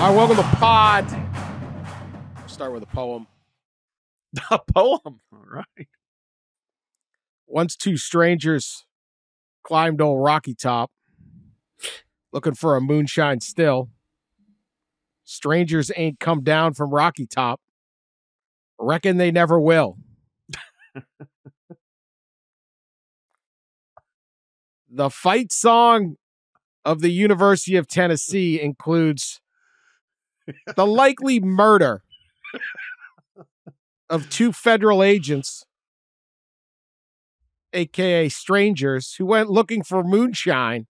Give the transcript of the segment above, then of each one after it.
All right, welcome to Pod. Start with a poem. A poem, all right. Once two strangers climbed old Rocky Top, looking for a moonshine still. Strangers ain't come down from Rocky Top. Reckon they never will. The fight song of the University of Tennessee includes the likely murder of two federal agents, aka strangers, who went looking for moonshine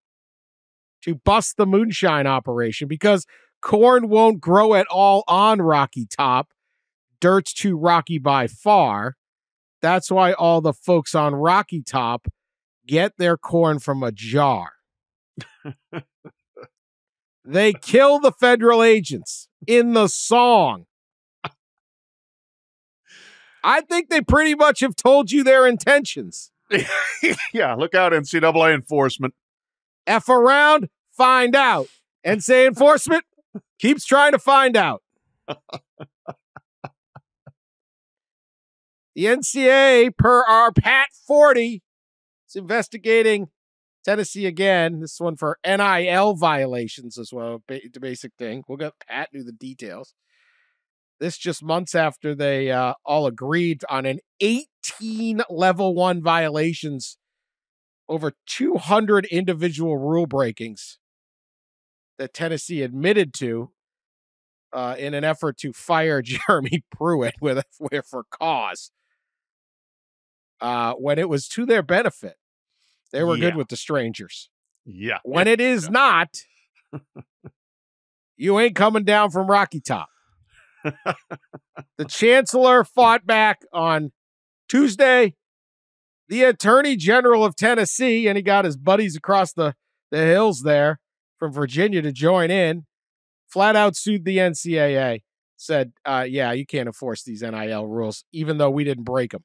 to bust the moonshine operation because corn won't grow at all on Rocky Top. Dirt's too rocky by far. That's why all the folks on Rocky Top get their corn from a jar. They kill the federal agents in the song. I think they pretty much have told you their intentions. Yeah, look out, NCAA enforcement. F around, find out. NCAA enforcement keeps trying to find out. The NCAA, per our Pat Forde, is investigating Tennessee again. This one for NIL violations as well, the basic thing. We'll get Pat do the details. This just months after they all agreed on an 18 level 1 violations, over 200 individual rule breakings that Tennessee admitted to in an effort to fire Jeremy Pruitt for cause. When it was to their benefit, they were good with the strangers. Yeah. When it is not, you ain't coming down from Rocky Top. The chancellor fought back on Tuesday. The attorney general of Tennessee, and he got his buddies across the hills there from Virginia to join in, flat out sued the NCAA, said, yeah, you can't enforce these NIL rules, even though we didn't break them.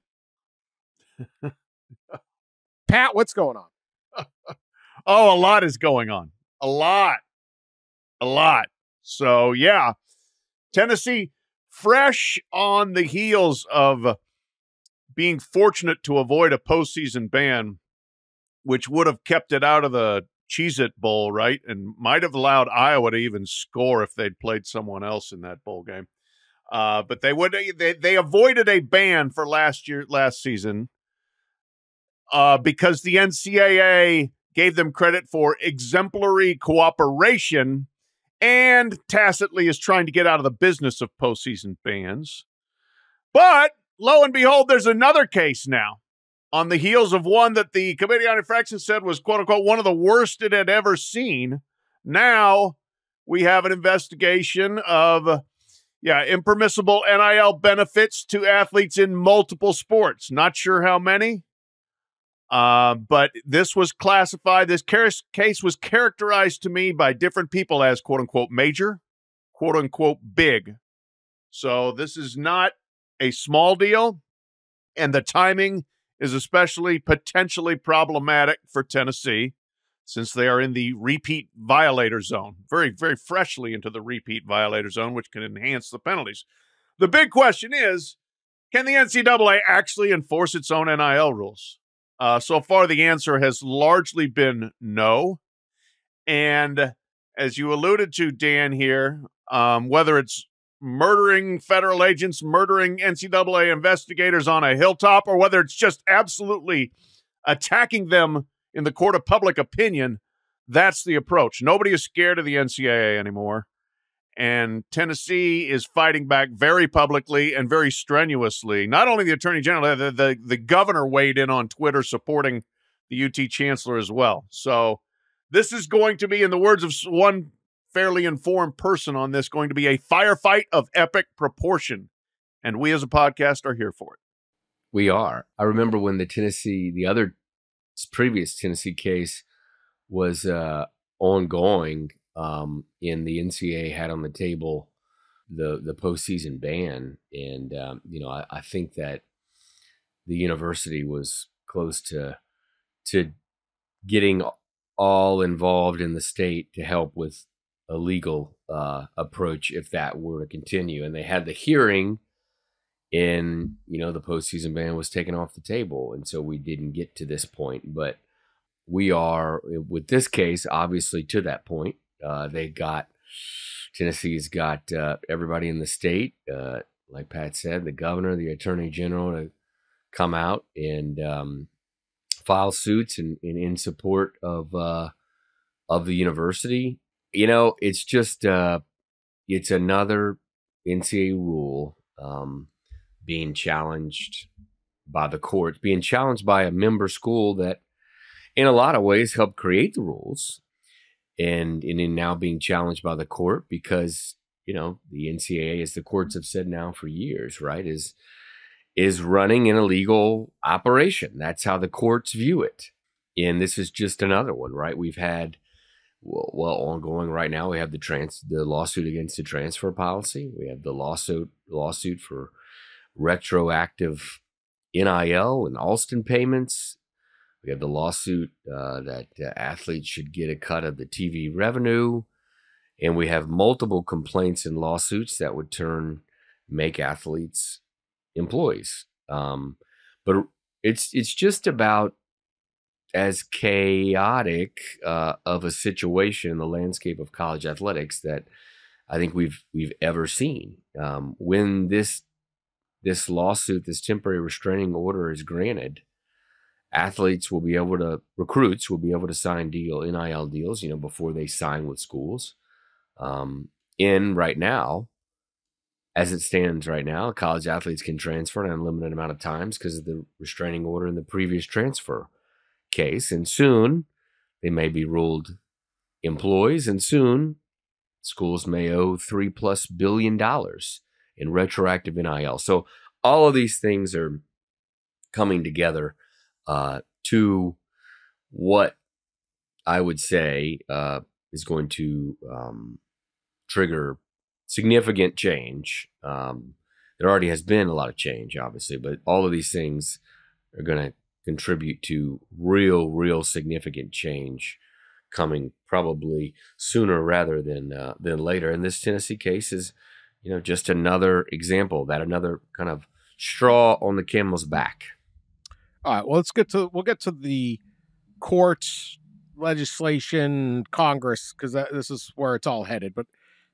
Pat, what's going on? Oh, a lot is going on. A lot. So, yeah, Tennessee, fresh on the heels of being fortunate to avoid a postseason ban, which would have kept it out of the Cheez-It Bowl, right? And might have allowed Iowa to even score if they'd played someone else in that bowl game. But they avoided a ban for last season because the NCAA gave them credit for exemplary cooperation and tacitly is trying to get out of the business of postseason bans. But lo and behold, there's another case now on the heels of one that the Committee on Infractions said was, quote unquote, one of the worst it had ever seen. Now we have an investigation of, impermissible NIL benefits to athletes in multiple sports. Not sure how many. But this was classified, this case was characterized to me by different people as quote unquote major, quote unquote big. So this is not a small deal, and the timing is especially potentially problematic for Tennessee since they are in the repeat violator zone, very, very freshly into the repeat violator zone, which can enhance the penalties. The big question is, can the NCAA actually enforce its own NIL rules? So far, the answer has largely been no. And as you alluded to, Dan, here, whether it's murdering federal agents, murdering NCAA investigators on a hilltop, or whether it's just absolutely attacking them in the court of public opinion, that's the approach. Nobody is scared of the NCAA anymore. And Tennessee is fighting back very publicly and very strenuously. Not only the attorney general, the governor weighed in on Twitter supporting the UT chancellor as well. So this is going to be, in the words of one fairly informed person on this, going to be a firefight of epic proportion. And we as a podcast are here for it. We are. I remember when the other previous Tennessee case was ongoing, in the NCAA had on the table the postseason ban. And, I think that the university was close to getting all involved in the state to help with legal approach if that were to continue. And they had the hearing, and the postseason ban was taken off the table, and so we didn't get to this point. But we are, with this case, obviously to that point. Tennessee's got everybody in the state, like Pat said, the governor, the attorney general, to come out and file suits in support of the university. It's just it's another NCAA rule being challenged by the courts, being challenged by a member school that, in a lot of ways, helped create the rules, and in now being challenged by the court because the NCAA, as the courts have said now for years, right, is running an illegal operation. That's how the courts view it, and this is just another one, right? We've had ongoing right now. We have the lawsuit against the transfer policy. We have the lawsuit for retroactive NIL and Alston payments. We have the lawsuit that athletes should get a cut of the TV revenue. And we have multiple complaints and lawsuits that would make athletes employees. But it's just about as chaotic of a situation in the landscape of college athletics that I think we've ever seen. When this lawsuit, this temporary restraining order, is granted, recruits will be able to sign NIL deals, before they sign with schools. Right now, as it stands right now, college athletes can transfer an unlimited amount of times because of the restraining order in the previous transfer case. And soon they may be ruled employees, and soon schools may owe $3+ billion in retroactive NIL. So all of these things are coming together to what I would say is going to trigger significant change. There already has been a lot of change, obviously, but all of these things are going to contribute to real significant change coming probably sooner rather than later. And this Tennessee case is, just another example of that, another kind of straw on the camel's back. All right. Well, we'll get to the courts, legislation, Congress, because this is where it's all headed. But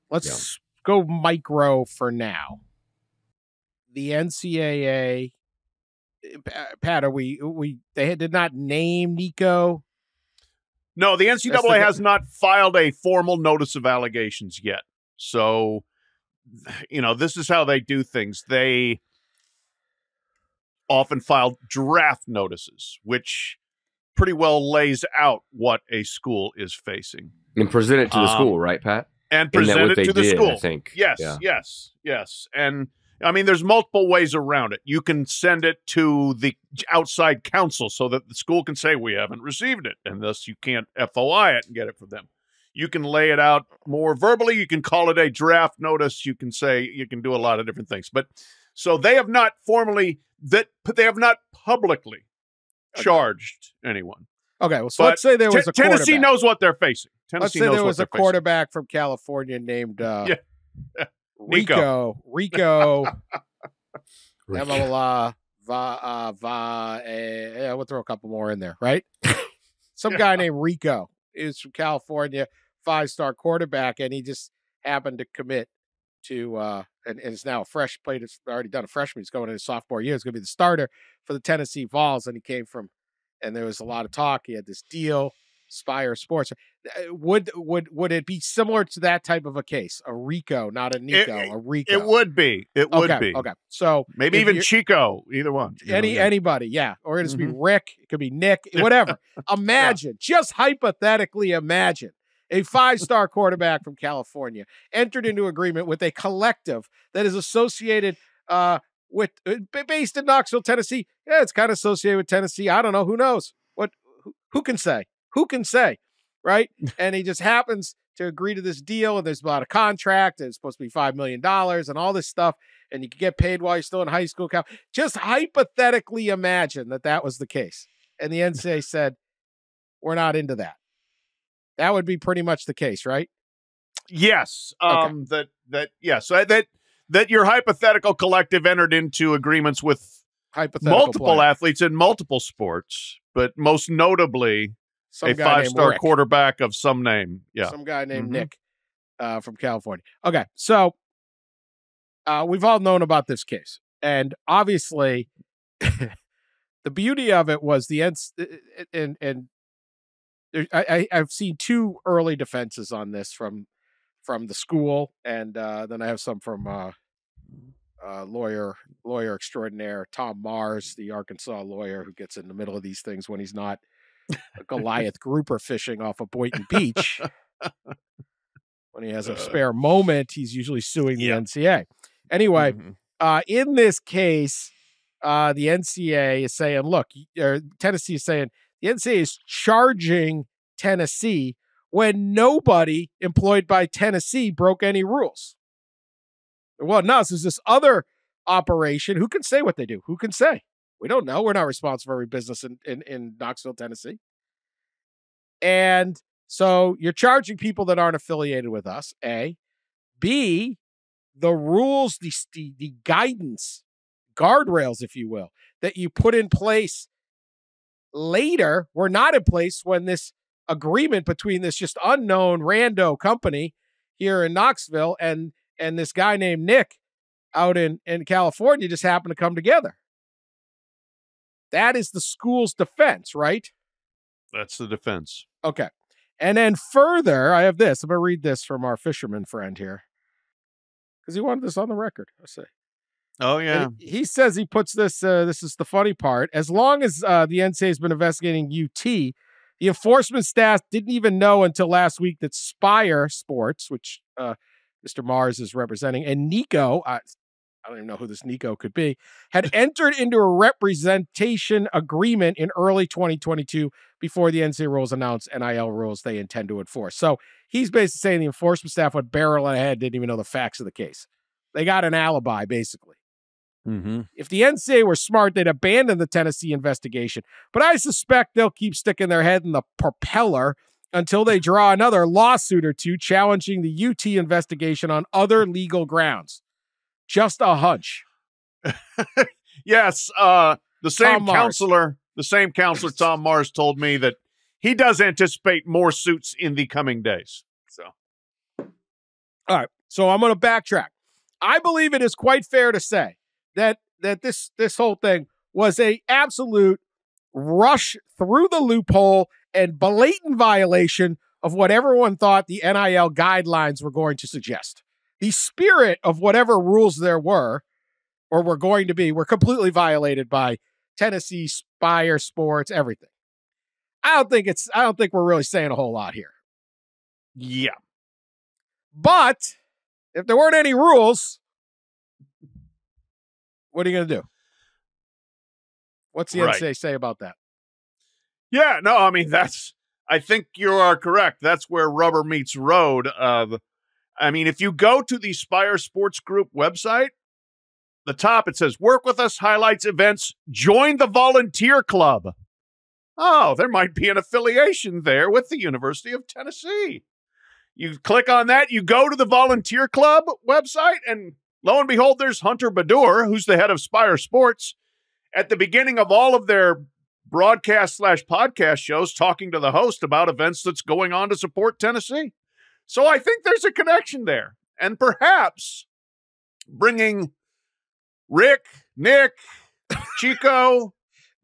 let's go micro for now. The NCAA, Pat, they did not name Nico? No, the NCAA has not filed a formal notice of allegations yet. So, this is how they do things. They often file draft notices, which pretty well lays out what a school is facing. And present it to the school, right, Pat? And present it to the school. I think. Yes. And I mean, there's multiple ways around it. You can send it to the outside counsel so that the school can say, we haven't received it, and thus you can't FOI it and get it from them. You can lay it out more verbally. You can call it a draft notice. You can do a lot of different things. But so they have not publicly charged anyone. Okay, well, so let's say there was a Tennessee knows what they're facing. Let's say there was a quarterback from California named Rico. We'll throw a couple more in there, right? Some guy named Rico is from California, 5-star quarterback, and he just happened to commit to and is now already done a freshman. He's going into his sophomore year. He's going to be the starter for the Tennessee Vols, and he came from, and there was a lot of talk. He had this deal, Spire Sports. Would it be similar to that type of a case? A Rico, not a Nico, a Rico. It would be. It would be. Okay. So maybe even Chico, either one. Anybody, yeah. Or it could be Rick, it could be Nick, whatever. Imagine, just hypothetically imagine, a 5-star quarterback from California entered into agreement with a collective that is associated based in Knoxville, Tennessee. Yeah, it's kind of associated with Tennessee. I don't know. Who knows? Who can say? Who can say? Right? And he just happens to agree to this deal, and there's about a contract, and it's supposed to be $5 million and all this stuff, and you can get paid while you're still in high school. Just hypothetically imagine that was the case. And the NCAA said, we're not into that. That would be pretty much the case, right? Yes. Okay. That your hypothetical collective entered into agreements with Hypothetical multiple player. athletes in multiple sports, but most notably Some a guy named 5-star Rick. quarterback of some name. Yeah. Some guy named Mhm. Nick from California. Okay, so we've all known about this case. And obviously, the beauty of it was and I've seen two early defenses on this from the school, and then I have some from lawyer extraordinaire Tom Mars, the Arkansas lawyer who gets in the middle of these things when he's not a Goliath grouper fishing off of Boynton Beach. When he has a spare moment, he's usually suing the NCAA. Anyway, in this case, the NCAA is saying, look, Tennessee is saying the NCAA is charging Tennessee when nobody employed by Tennessee broke any rules. Well, no, this is this other operation. Who can say what they do? Who can say? We don't know. We're not responsible for every business in Knoxville, Tennessee. And so you're charging people that aren't affiliated with us, A. B, the rules, the guidance, guardrails, if you will, that you put in place later were not in place when this agreement between this just unknown rando company here in Knoxville and this guy named Nick out in California just happened to come together. That is the school's defense, right? That's the defense. Okay. And then further, I have this. I'm going to read this from our fisherman friend here because he wanted this on the record. I say. Oh, yeah. And he says he puts this, this is the funny part. As long as the NCAA has been investigating UT, the enforcement staff didn't even know until last week that Spire Sports, which Mr. Mars is representing, and Nico, I don't even know who this Nico could be, had entered into a representation agreement in early 2022 before the NCAA rules announced NIL rules they intend to enforce. So he's basically saying the enforcement staff went barrel ahead, didn't even know the facts of the case. They got an alibi, basically. Mm-hmm. If the NCAA were smart, they'd abandon the Tennessee investigation. But I suspect they'll keep sticking their head in the propeller until they draw another lawsuit or two challenging the UT investigation on other legal grounds. Just a hunch. Yes, the same counselor Tom Mars told me that he does anticipate more suits in the coming days. So, all right. So I'm going to backtrack. I believe it is quite fair to say that this whole thing was a absolute rush through the loophole and blatant violation of what everyone thought the NIL guidelines were going to suggest. The spirit of whatever rules there were or were going to be were completely violated by Tennessee, Spire Sports, everything. I don't think we're really saying a whole lot here. Yeah. But if there weren't any rules, what are you going to do? What's the NCAA say about that? Yeah, no, I mean, I think you are correct. That's where rubber meets road. I mean, if you go to the Spire Sports Group website, the top, it says, work with us, highlights events, join the volunteer club. Oh, there might be an affiliation there with the University of Tennessee. You click on that, you go to the volunteer club website, and lo and behold, there's Hunter Badur, who's the head of Spire Sports, at the beginning of all of their broadcast/podcast shows talking to the host about events that's going on to support Tennessee. So I think there's a connection there. And perhaps bringing Rick, Nick, Chico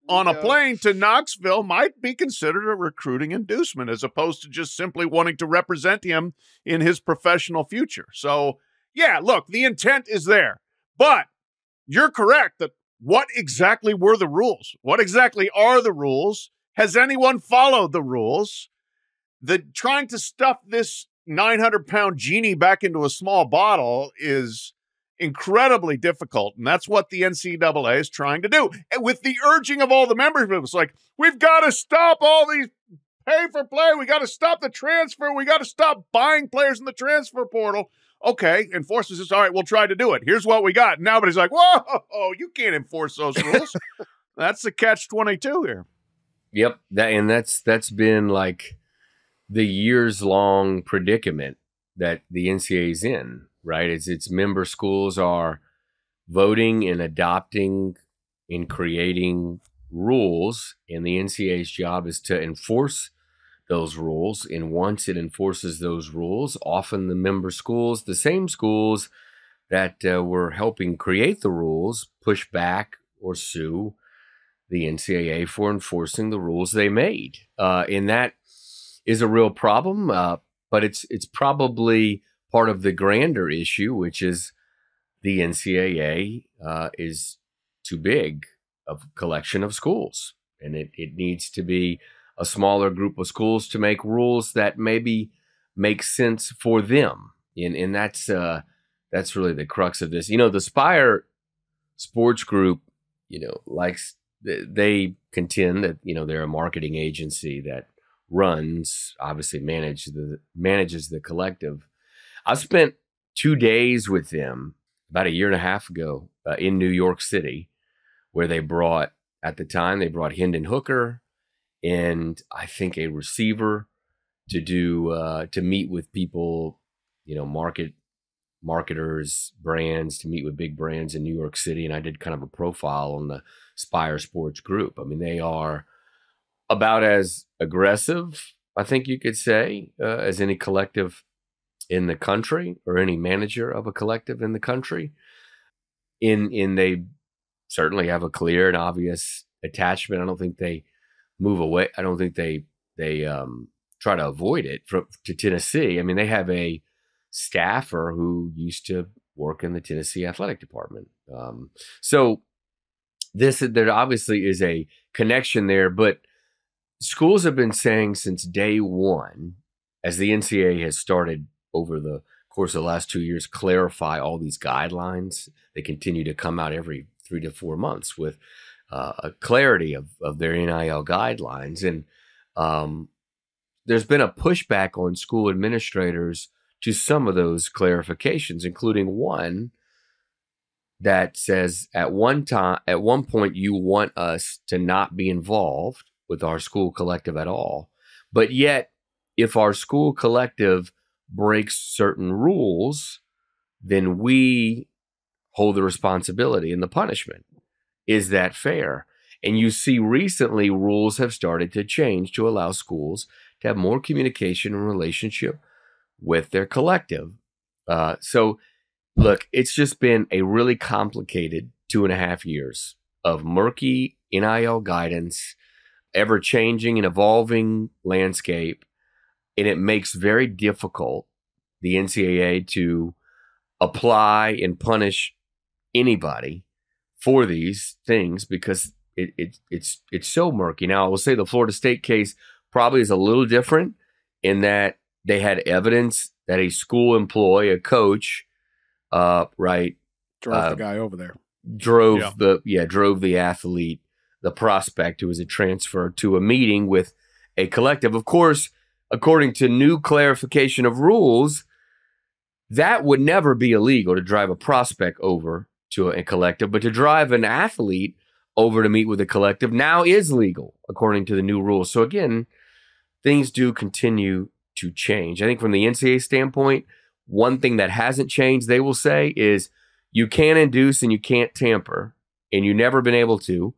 on a plane to Knoxville might be considered a recruiting inducement as opposed to just simply wanting to represent him in his professional future. So, yeah, look, the intent is there. But you're correct that what exactly were the rules? What exactly are the rules? Has anyone followed the rules? Trying to stuff this 900-pound genie back into a small bottle is incredibly difficult, and that's what the NCAA is trying to do. And with the urging of all the members, it's like, we've got to stop all these pay for play. We got to stop the transfer. We got to stop buying players in the transfer portal. Okay, enforcement says, all right, we'll try to do it. Here's what we got. Now everybody's like, whoa, you can't enforce those rules. That's the catch-22 here. Yep, that's been like the years-long predicament that the NCAA is in, right? Its member schools are voting and adopting and creating rules, and the NCAA's job is to enforce those rules. And once it enforces those rules, often the member schools, the same schools that were helping create the rules, push back or sue the NCAA for enforcing the rules they made. And that is a real problem, but it's probably part of the grander issue, which is the NCAA is too big of a collection of schools, and it needs to be a smaller group of schools to make rules that maybe make sense for them. And that's really the crux of this. The Spire Sports Group, likes, they contend that, they're a marketing agency that obviously manages the collective. I spent 2 days with them about a year and a half ago in New York City, where at the time they brought Hendon Hooker and I think a receiver to meet with people, marketers, brands, to meet with big brands in New York City. And I did kind of a profile on the Spire Sports Group. I mean, they are about as aggressive, I think you could say, as any collective in the country, or any manager of a collective in the country. In they certainly have a clear and obvious attachment. I don't think they move away. I don't think they try to avoid it to Tennessee. I mean, they have a staffer who used to work in the Tennessee athletic department. So there obviously is a connection there, but schools have been saying since day one, as the NCAA has started over the course of the last 2 years, clarify all these guidelines. They continue to come out every 3 to 4 months with a clarity of their NIL guidelines. And there's been a pushback on school administrators to some of those clarifications, including one that says at one point, you want us to not be involved with our school collective at all. But yet, if our school collective breaks certain rules, then we hold the responsibility and the punishment. Is that fair? And you see recently rules have started to change to allow schools to have more communication and relationship with their collective. So look, it's just been a really complicated 2.5 years of murky NIL guidance, ever-changing and evolving landscape, and it makes very difficult the NCAA to apply and punish anybody for these things because it's so murky. Now, I will say the Florida State case probably is a little different in that they had evidence that a school employee, a coach, drove the guy over there, drove the athlete, the prospect who was a transfer, to a meeting with a collective. Of course, according to new clarification of rules, that would never be illegal to drive a prospect over to a collective, but to drive an athlete over to meet with a collective now is legal according to the new rules. So again, things do continue to change. I think from the NCAA standpoint, one thing that hasn't changed, they will say, is you can't induce and you can't tamper, and you've never been able to,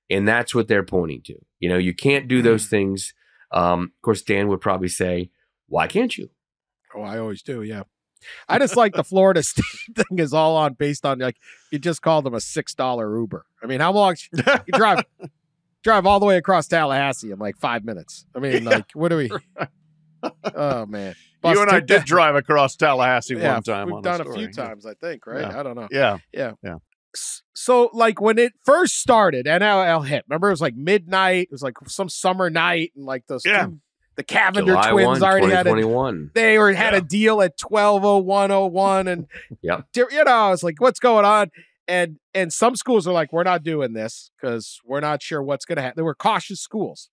and that's what they're pointing to. You can't do those things. Of course, Dan would probably say, why can't you? Oh, I always do, yeah. I just like the Florida State thing is all based on, like, you just called them a $6 Uber. I mean, how long you drive all the way across Tallahassee in like 5 minutes? I mean, like, what do we? Oh man, you and I did drive across Tallahassee one time. We've done a few times, I think, right? Yeah. I don't know. Yeah. So, like, when it first started, NIL hit. Remember, it was like midnight. It was like some summer night, and like those. The Cavender July twins 1, already had a deal at 12:01:01, and I was like, what's going on? And some schools are like, we're not doing this because we're not sure what's going to happen. They were cautious schools.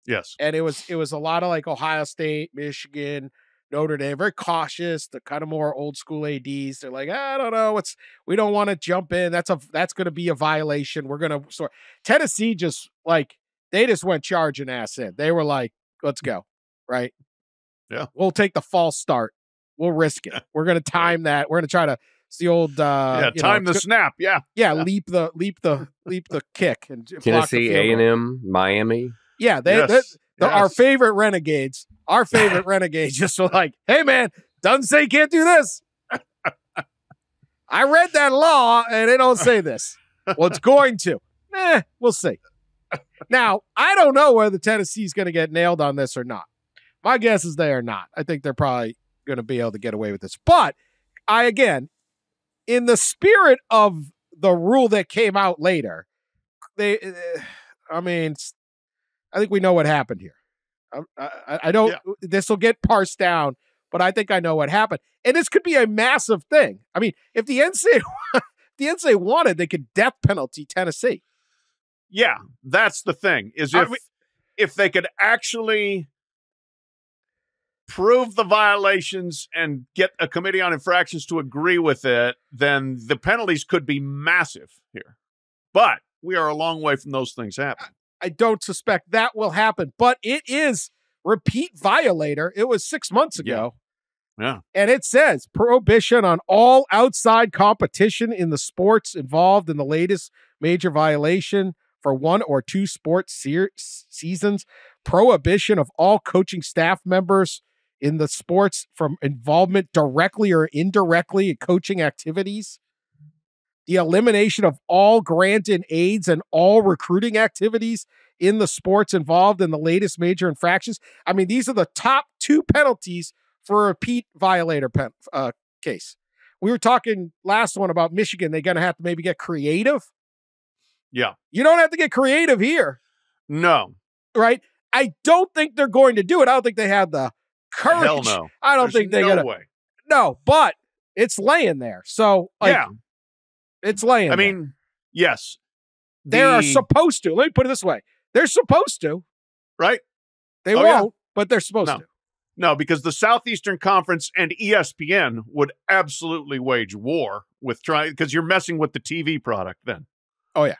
Yes. And it was a lot of like Ohio State, Michigan, Notre Dame, very cautious, the kind of more old school ADs. They're like, I don't know, we don't want to jump in. That's going to be a violation. We're going to sort. Tennessee just they just went charging ass in. They were like, let's go. Right. Yeah. We'll take the false start We'll risk it. We're going to time that. We're going to try to. It's the old time the snap. Yeah, leap the kick and block the Tennessee, field goal. A&M, Miami. Yeah, our favorite renegades. Our favorite renegades just were like, hey man, doesn't say you can't do this. I read that law and it don't say this. Well, it's going to. We'll see. Now, I don't know whether Tennessee's going to get nailed on this or not. My guess is they are not. I think they're probably going to be able to get away with this. But again, in the spirit of the rule that came out later, I think we know what happened here. I don't. Yeah. This will get parsed down, but I think I know what happened. And this could be a massive thing. I mean, if the NCAA wanted, they could death penalty Tennessee. Yeah, that's the thing. Is if they could actually prove the violations and get a committee on infractions to agree with it, then the penalties could be massive here. But we are a long way from those things happening. I don't suspect that will happen, but it is repeat violator. It was 6 months ago. Yeah. And it says prohibition on all outside competition in the sports involved in the latest major violation for one or two sports seasons, prohibition of all coaching staff members in the sports from involvement directly or indirectly in coaching activities, the elimination of all granted aids and all recruiting activities in the sports involved in the latest major infractions. I mean, these are the top two penalties for a repeat violator case. We were talking last one about Michigan. They're going to have to maybe get creative. Yeah. You don't have to get creative here. No. Right? I don't think they're going to do it. I don't think they have the courage. Hell no. I don't think they're going to. Way. No, but it's laying there. So, it's laying there. I mean, yes. They are supposed to. Let me put it this way. They're supposed to. Right? They won't, but they're supposed to. No, because the Southeastern Conference and ESPN would absolutely wage war with because you're messing with the TV product then. Oh, yeah.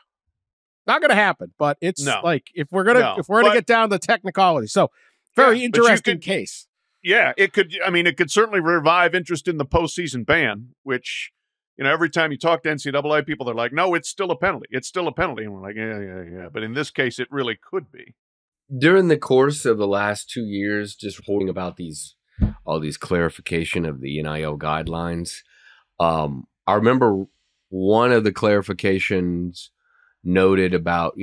Not going to happen, but it's like if we're going to get down to technicality. So, very interesting case. Yeah, it could certainly revive interest in the postseason ban, which, every time you talk to NCAA people, they're like, no, it's still a penalty. It's still a penalty. And we're like, yeah. But in this case, it really could be. During the course of the last 2 years, just reporting about all these clarification of the NIL guidelines, I remember one of the clarifications noted about,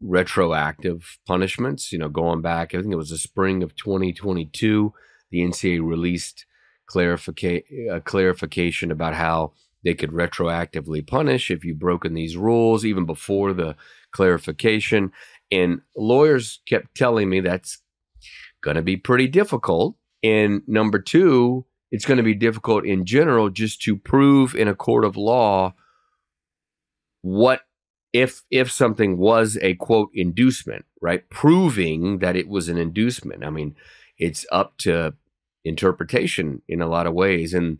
retroactive punishments, going back, I think it was the spring of 2022, the NCAA released clarification about how they could retroactively punish if you've broken these rules, even before the clarification. And lawyers kept telling me that's going to be pretty difficult. And number two, it's going to be difficult in general just to prove in a court of law what if something was a, quote, inducement, right? Proving that it was an inducement. I mean, it's up to interpretation in a lot of ways. And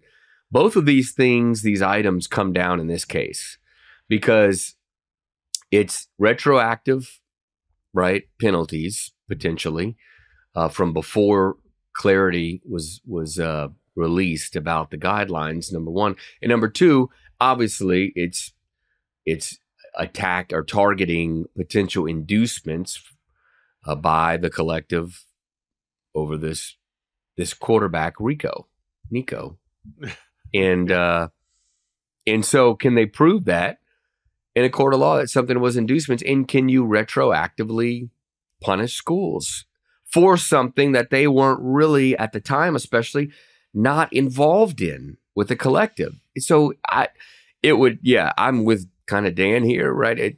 both of these things, these items come down in this case because it's retroactive, right? Penalties potentially from before clarity was released about the guidelines, number one. And number two, obviously it's attack or targeting potential inducements by the collective over this quarterback Nico. And so can they prove that in a court of law that something was inducements? And can you retroactively punish schools for something that they weren't really at the time, especially not involved in with the collective? So I'm with kind of Dan here, right? It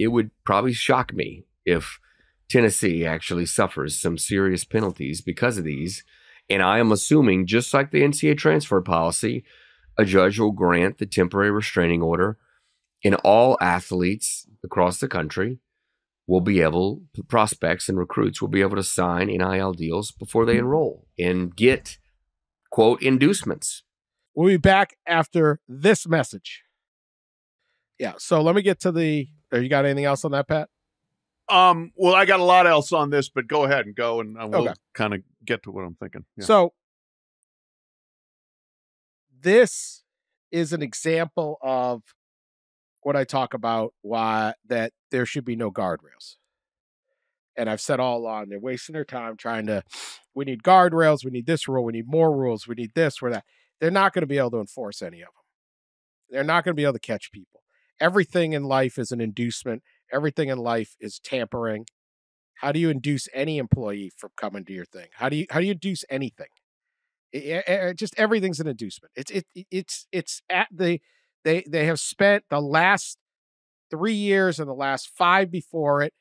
would probably shock me if Tennessee actually suffers some serious penalties because of these. And I am assuming, just like the NCAA transfer policy, a judge will grant the temporary restraining order, and all athletes across the country will be able, prospects and recruits will be able to sign NIL deals before they enroll and get, quote, inducements. We'll be back after this message. Yeah, so let me get to you got anything else on that, Pat? Well, I got a lot else on this, but go ahead and go, and we'll kind of get to what I'm thinking. Yeah. So This is an example of what I talk about, why that there should be no guardrails. And I've said all along, they're wasting their time trying to, we need guardrails, we need this rule, we need more rules, we need this, or that. They're not going to be able to enforce any of them. They're not going to be able to catch people. Everything in life is an inducement. Everything in life is tampering. How do you induce any employee from coming to your thing? How do you induce anything? Just everything's an inducement. It's at the they have spent the last 3 years and the last 5 before it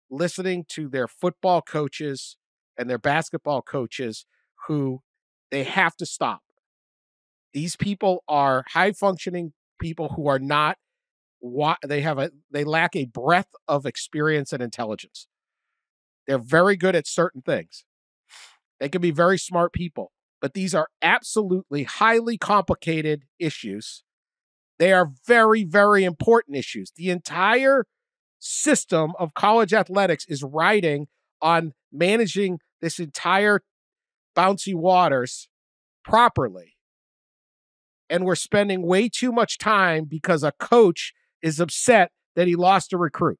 listening to their football coaches and their basketball coaches who they have to stop. These people are high functioning people who are not they lack a breadth of experience and intelligence. They're very good at certain things. They can be very smart people, but these are absolutely highly complicated issues. They are very, very important issues. The entire system of college athletics is riding on managing this entire bouncy waters properly. And we're spending way too much time because a coach is upset that he lost a recruit.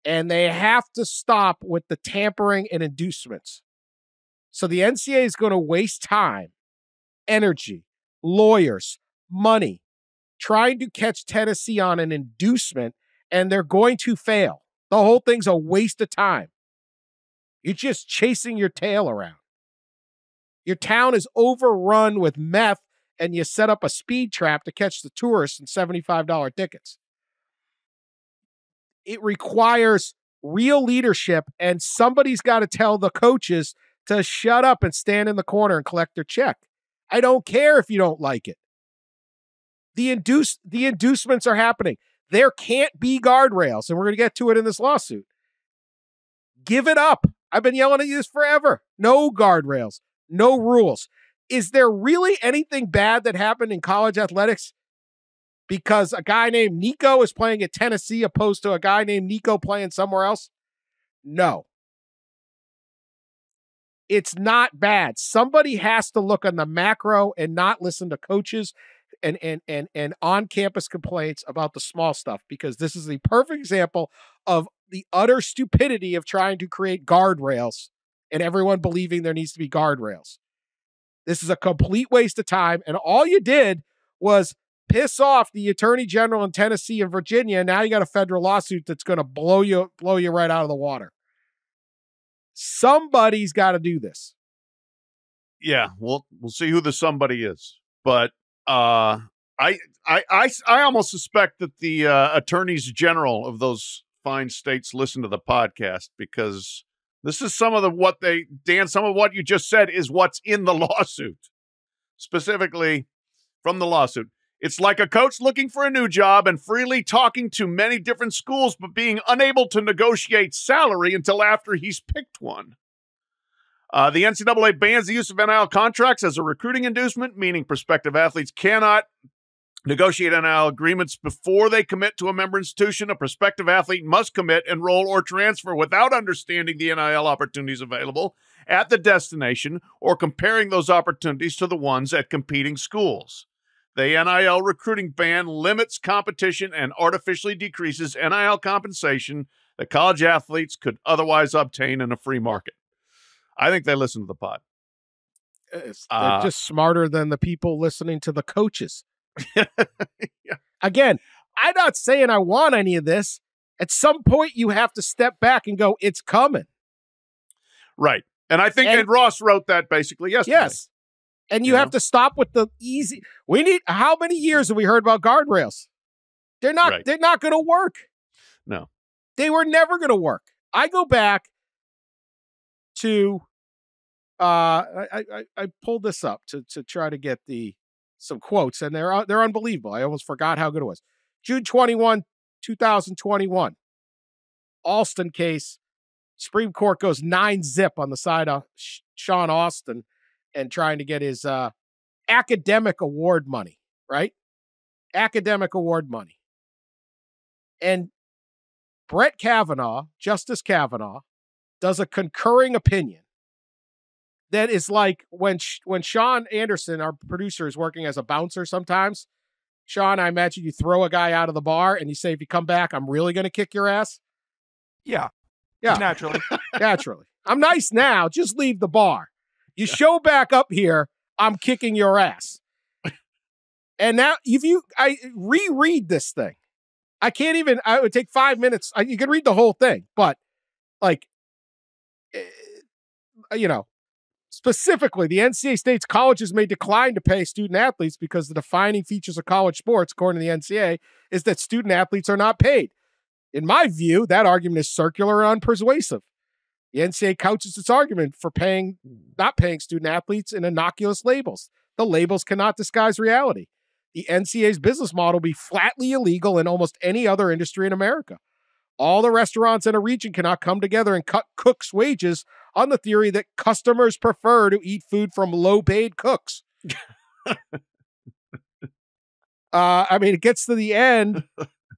And they have to stop with the tampering and inducements. So the NCAA is going to waste time, energy, lawyers, money, trying to catch Tennessee on an inducement, and they're going to fail. The whole thing's a waste of time. You're just chasing your tail around. Your town is overrun with meth, and you set up a speed trap to catch the tourists and $75 tickets. It requires real leadership, and somebody's got to tell the coaches to shut up and stand in the corner and collect their check. I don't care if you don't like it. The inducements are happening. There can't be guardrails, and we're going to get to it in this lawsuit. Give it up. I've been yelling at you this forever. No guardrails, no rules. Is there really anything bad that happened in college athletics because a guy named Nico is playing at Tennessee opposed to a guy named Nico playing somewhere else? No. It's not bad. Somebody has to look on the macro and not listen to coaches and on-campus complaints about the small stuff, because this is the perfect example of the utter stupidity of trying to create guardrails and everyone believing there needs to be guardrails. This is a complete waste of time, and all you did was piss off the attorney general in Tennessee and Virginia, and now you got a federal lawsuit that's going to blow you right out of the water. Somebody's got to do this. Yeah, we'll see who the somebody is, but I almost suspect that the attorneys general of those fine states listen to the podcast, because this is some of what you just said is what's in the lawsuit, specifically from the lawsuit. It's like a coach looking for a new job and freely talking to many different schools, but being unable to negotiate salary until after he's picked one. The NCAA bans the use of NIL contracts as a recruiting inducement, meaning prospective athletes cannot negotiate NIL agreements before they commit to a member institution. A prospective athlete must commit, enroll, or transfer without understanding the NIL opportunities available at the destination or comparing those opportunities to the ones at competing schools. The NIL recruiting ban limits competition and artificially decreases NIL compensation that college athletes could otherwise obtain in a free market. I think they listen to the pod. They're just smarter than the people listening to the coaches. Yeah. Again, I'm not saying I want any of this. At some point, you have to step back and go, it's coming. Right. And I think and Ross wrote that basically yesterday. Yes. And you have to stop with the easy. How many years have we heard about guardrails? They're not going to work. No. They were never going to work. I go back to, I pulled this up to try to get some quotes, and they're unbelievable. I almost forgot how good it was. June 21, 2021. Alston case. Supreme Court goes 9-0 on the side of Sean Austin and trying to get his academic award money, right? Academic award money. And Brett Kavanaugh, Justice Kavanaugh, does a concurring opinion that is like when Sean Anderson, our producer, is working as a bouncer sometimes. Sean, I imagine you throw a guy out of the bar and you say, if you come back, I'm really going to kick your ass. Yeah. Yeah. Naturally. Naturally. I'm nice now. Just leave the bar. You show back up here, I'm kicking your ass. And now, I reread this thing. I would take 5 minutes. You can read the whole thing, but like, specifically, the NCAA states colleges may decline to pay student athletes because the defining features of college sports, according to the NCAA, is that student athletes are not paid. In my view, that argument is circular and unpersuasive. The NCAA couches its argument for not paying student athletes in innocuous labels. The labels cannot disguise reality. The NCAA's business model would be flatly illegal in almost any other industry in America. All the restaurants in a region cannot come together and cut cooks' wages on the theory that customers prefer to eat food from low-paid cooks. It gets to the end.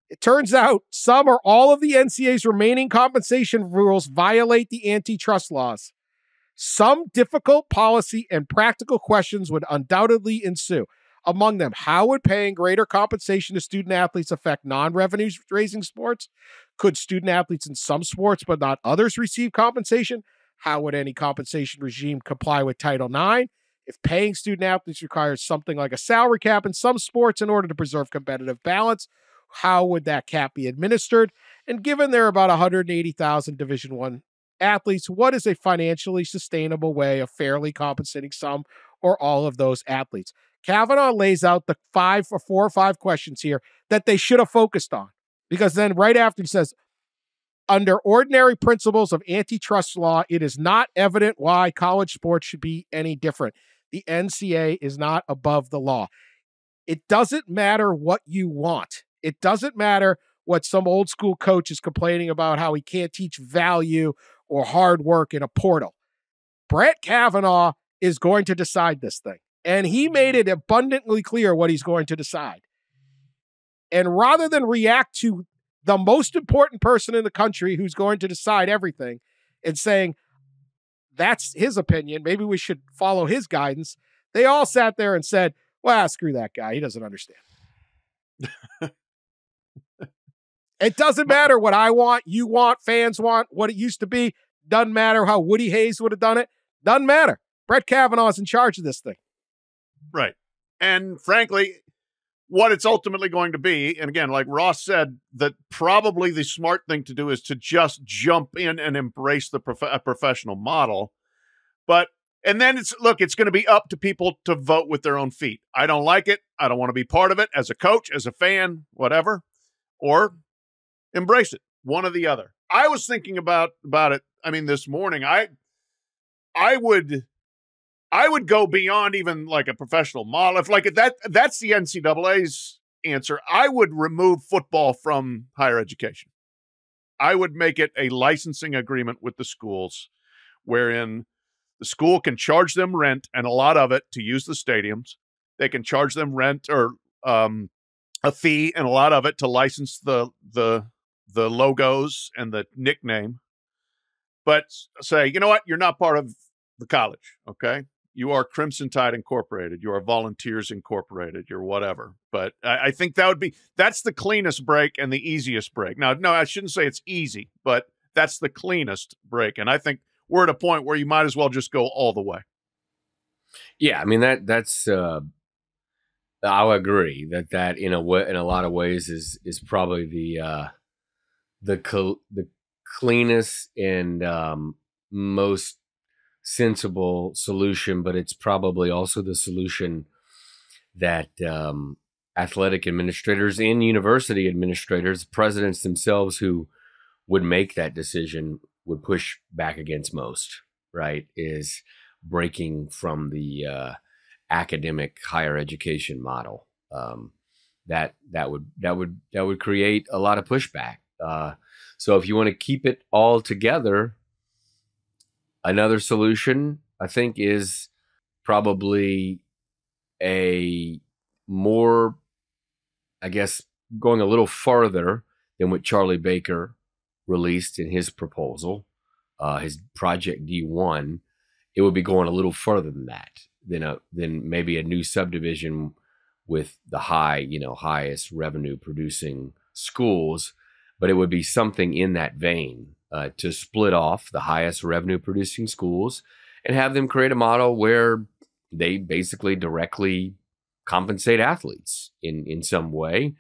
It turns out some or all of the NCAA's remaining compensation rules violate the antitrust laws. Some difficult policy and practical questions would undoubtedly ensue. Among them, how would paying greater compensation to student athletes affect non-revenue-raising sports? Could student athletes in some sports but not others receive compensation? How would any compensation regime comply with Title IX? If paying student athletes requires something like a salary cap in some sports in order to preserve competitive balance, how would that cap be administered? And given there are about 180,000 Division I athletes, what is a financially sustainable way of fairly compensating some or all of those athletes? Kavanaugh lays out the 4 or 5 questions here that they should have focused on. Because then right after he says, under ordinary principles of antitrust law, it is not evident why college sports should be any different. The NCAA is not above the law. It doesn't matter what you want. It doesn't matter what some old school coach is complaining about, how he can't teach value or hard work in a portal. Brett Kavanaugh is going to decide this thing. And he made it abundantly clear what he's going to decide. And rather than react to the most important person in the country who's going to decide everything and saying, that's his opinion, maybe we should follow his guidance, they all sat there and said, well, screw that guy. He doesn't understand. It doesn't matter what I want, you want, fans want, what it used to be. Doesn't matter how Woody Hayes would have done it. Doesn't matter. Brett Kavanaugh is in charge of this thing. Right. And frankly, what it's ultimately going to be, and again, like Ross said, that probably the smart thing to do is to just jump in and embrace the professional model. And then it's going to be up to people to vote with their own feet. I don't like it. I don't want to be part of it as a coach, as a fan, whatever, or embrace it, one or the other. I was thinking about it. I mean, this morning, I would go beyond even like a professional model. If that's the NCAA's answer, I would remove football from higher education. I would make it a licensing agreement with the schools wherein the school can charge them rent and a lot of it to use the stadiums. They can charge them rent or a fee and a lot of it to license the logos and the nickname. But say, you know what? You're not part of the college, okay? You are Crimson Tide Incorporated. You are Volunteers Incorporated. You're whatever. But I think that's the cleanest break and the easiest break. Now, no, I shouldn't say it's easy, but that's the cleanest break. And I think we're at a point where you might as well just go all the way. Yeah, I mean that's I'll agree that in a lot of ways is probably the cleanest and most sensible solution, but it's probably also the solution that athletic administrators and university administrators, presidents themselves who would make that decision would push back against most, right? Is breaking from the academic higher education model. That would create a lot of pushback. So if you want to keep it all together, another solution, I think, is probably a more, I guess, going a little farther than what Charlie Baker released in his proposal, his Project D1, it would be going a little further than that, than maybe a new subdivision with the highest revenue producing schools, but it would be something in that vein, to split off the highest revenue producing schools and have them create a model where they basically directly compensate athletes in some way.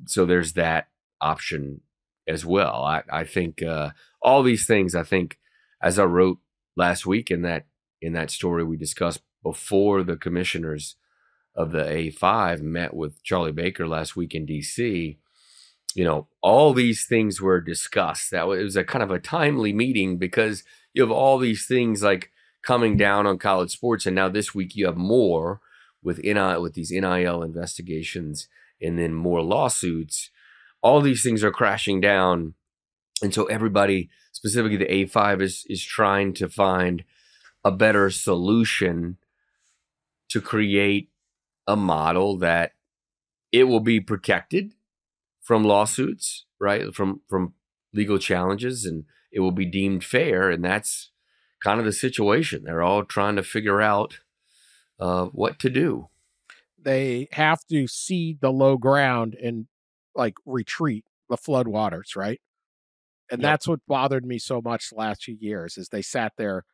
So there's that option as well. I think all these things, I think, as I wrote last week in that story we discussed before the commissioners of the A5 met with Charlie Baker last week in DC, all these things were discussed. It was a kind of a timely meeting because you have all these things like coming down on college sports. And now this week you have more with these NIL investigations and then more lawsuits. All these things are crashing down. And so everybody, specifically the A5, is trying to find a better solution to create a model that it will be protected from lawsuits, right? From legal challenges, and it will be deemed fair. And that's kind of the situation. They're all trying to figure out what to do. They have to cede the low ground and retreat the flood waters, right? And that's what bothered me so much the last few years is they sat there.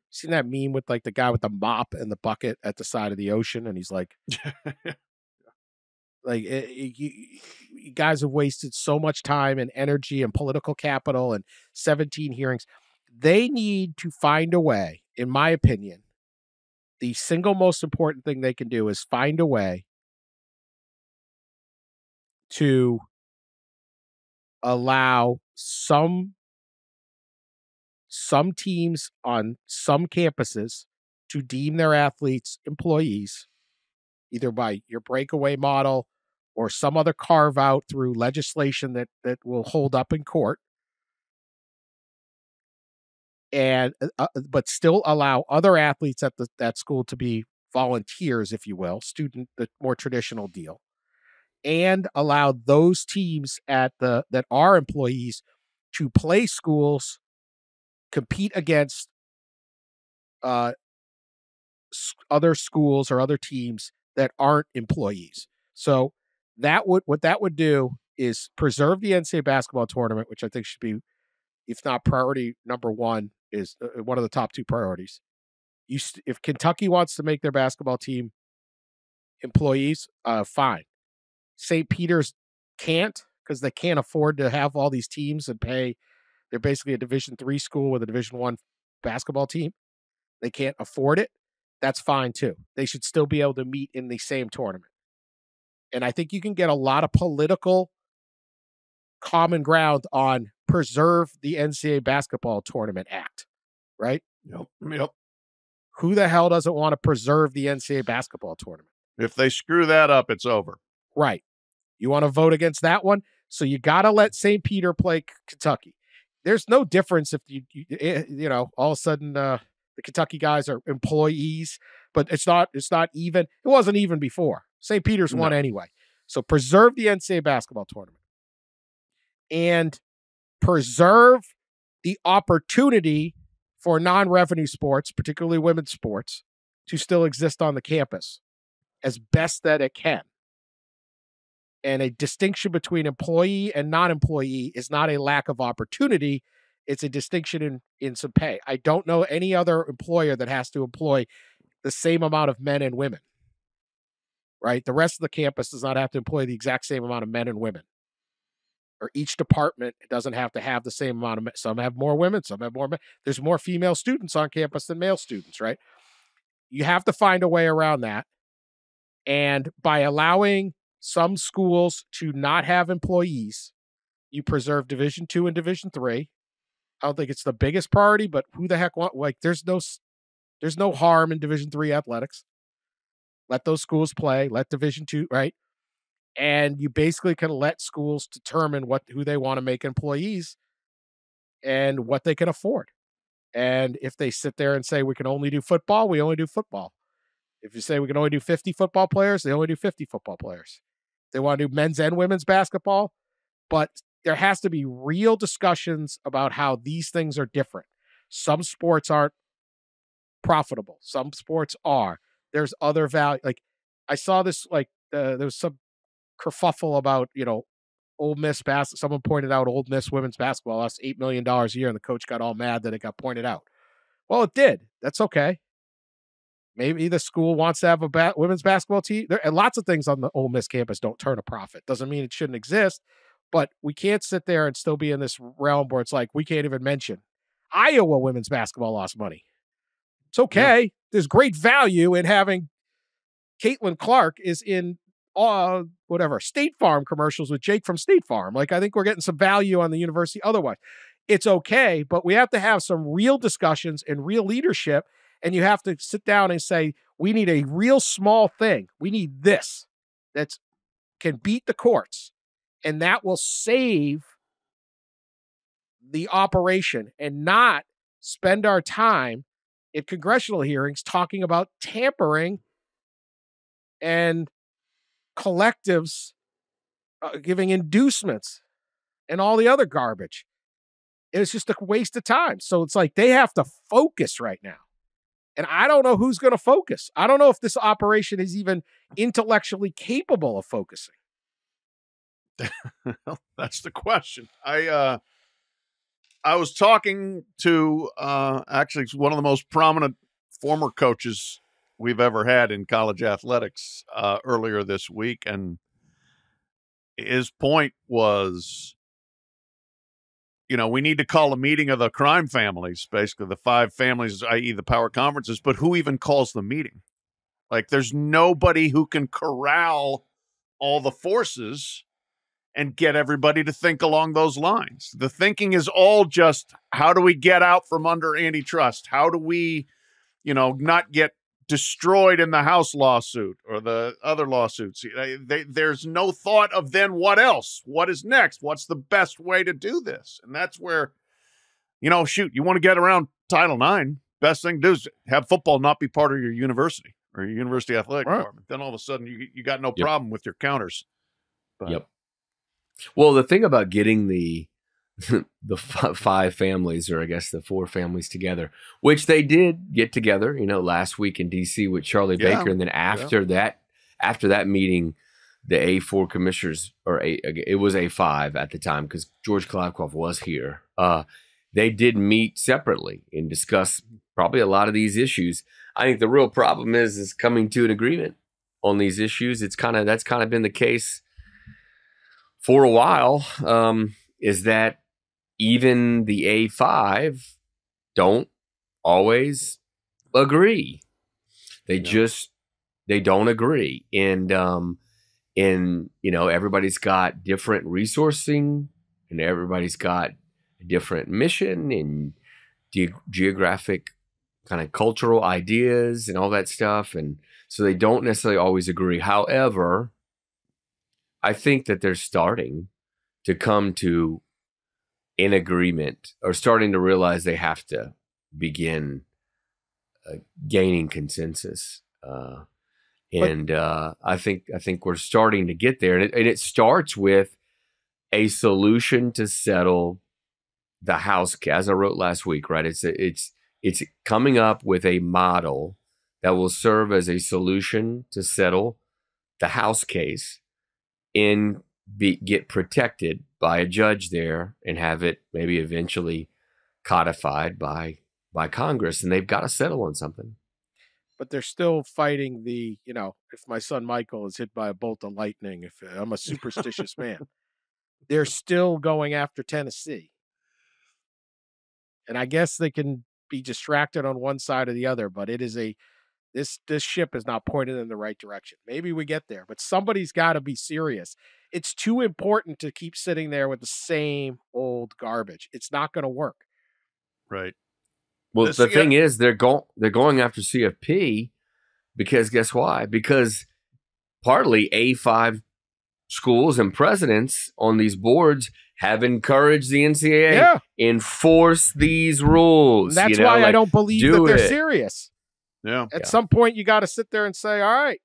Seen that meme with the guy with the mop and the bucket at the side of the ocean, and he's like, you guys have wasted so much time and energy and political capital and 17 hearings. They need to find a way, in my opinion. The single most important thing they can do is find a way to allow some teams on some campuses to deem their athletes employees, either by your breakaway model or some other carve out through legislation that will hold up in court, and but still allow other athletes at that school to be volunteers, if you will, the more traditional deal, and allow those teams that are employees to play schools, compete against other schools or other teams that aren't employees. So what that would do is preserve the NCAA basketball tournament, which I think should be, if not priority number one, is one of the top two priorities. If Kentucky wants to make their basketball team employees, fine. St. Peter's can't, because they can't afford to have all these teams and pay. They're basically a Division III school with a Division I basketball team. They can't afford it. That's fine too. They should still be able to meet in the same tournament. And I think you can get a lot of political common ground on preserve the NCAA basketball tournament act, right? Yep. Who the hell doesn't want to preserve the NCAA basketball tournament? If they screw that up, it's over. Right. You want to vote against that one? So you got to let St. Peter play Kentucky. There's no difference if you all of a sudden the Kentucky guys are employees, but it's not even. It wasn't even before. St. Peter's won anyway. So preserve the NCAA basketball tournament and preserve the opportunity for non-revenue sports, particularly women's sports, to still exist on the campus as best that it can. And a distinction between employee and non-employee is not a lack of opportunity. It's a distinction in some pay. I don't know any other employer that has to employ the same amount of men and women, right? The rest of the campus does not have to employ the exact same amount of men and women. Or each department doesn't have to have the same amount of men. Some have more women, some have more men. There's more female students on campus than male students, right? You have to find a way around that. And by allowing some schools to not have employees, you preserve Division II and Division III. I don't think it's the biggest priority, but who the heck there's no harm in Division III athletics. Let those schools play, let Division II, right? And you basically can let schools determine who they want to make employees and what they can afford. And if they sit there and say, we can only do football, we only do football. If you say we can only do 50 football players, they only do 50 football players. They want to do men's and women's basketball, but there has to be real discussions about how these things are different. Some sports aren't profitable. Some sports are. There's other value. Like I saw this, like there was some kerfuffle about, Ole Miss basketball. Someone pointed out Ole Miss women's basketball lost $8 million a year, and the coach got all mad that it got pointed out. Well, it did. That's okay. Maybe the school wants to have a women's basketball team. There and lots of things on the Ole Miss campus don't turn a profit. Doesn't mean it shouldn't exist, but we can't sit there and still be in this realm where it's like we can't even mention Iowa women's basketball lost money. It's okay. Yeah. There's great value in having Caitlin Clark is in State Farm commercials with Jake from State Farm. Like, I think we're getting some value on the university otherwise. It's okay, but we have to have some real discussions and real leadership, and you have to sit down and say, we need a real small thing. We need this that can beat the courts, and that will save the operation and not spend our time in congressional hearings talking about tampering and collectives giving inducements and all the other garbage. It's just a waste of time. So it's like they have to focus right now. And I don't know who's going to focus. I don't know if this operation is even intellectually capable of focusing. That's the question. I was talking to actually one of the most prominent former coaches we've ever had in college athletics earlier this week, and his point was, we need to call a meeting of the crime families, basically the 5 families, i.e. the power conferences, but who even calls the meeting? Like, there's nobody who can corral all the forces and get everybody to think along those lines. The thinking is all just, how do we get out from under antitrust? How do we, not get destroyed in the House lawsuit or the other lawsuits? There's no thought of then what else? What is next? What's the best way to do this? And that's where, you want to get around Title IX, best thing to do is have football not be part of your university or your university athletic department. Then all of a sudden you got no problem with your counters. But, Yep. Well, the thing about getting the 5 families, or I guess the 4 families together, which they did get together, last week in DC with Charlie Baker. And then after that meeting, the A4 commissioners, it was A5 at the time because George Klapkoff was here. They did meet separately and discuss probably a lot of these issues. I think the real problem is coming to an agreement on these issues. That's kind of been the case for a while. Is that even the A5 don't always agree. They don't agree. And everybody's got different resourcing and everybody's got a different mission and geographic kind of cultural ideas and all that stuff. And so they don't necessarily always agree. However, I think that they're starting to come to an agreement or starting to realize they have to begin gaining consensus. I think we're starting to get there. And it starts with a solution to settle the House, as I wrote last week, right? It's coming up with a model that will serve as a solution to settle the House case and get protected by a judge there and have it maybe eventually codified by Congress. And they've got to settle on something. But they're still fighting if my son Michael is hit by a bolt of lightning, if I'm a superstitious man, they're still going after Tennessee. And I guess they can be distracted on one side or the other, but it is this ship is not pointed in the right direction. Maybe we get there, but somebody's got to be serious. It's too important to keep sitting there with the same old garbage. It's not going to work. Right. Well, the thing is, they're going after CFP because guess why? Because partly A5 schools and presidents on these boards have encouraged the NCAA enforce these rules. And that's why I don't believe that they're serious. Yeah. At some point, you got to sit there and say, all right,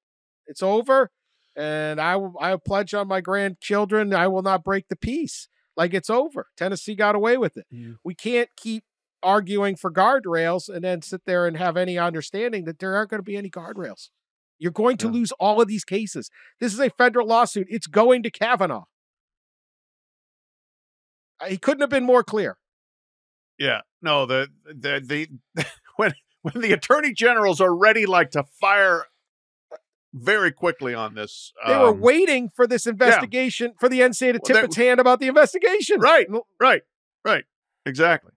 it's over. And I pledge on my grandchildren, I will not break the peace. Like, it's over. Tennessee got away with it. We can't keep arguing for guardrails and then sit there and have any understanding that there aren't going to be any guardrails. You're going to lose all of these cases. This is a federal lawsuit. It's going to Kavanaugh. He couldn't have been more clear. Yeah, no, the when the attorney generals are ready, like, to fire very quickly on this, they were waiting for this investigation for the NCAA to tip its hand about the investigation. Right, exactly.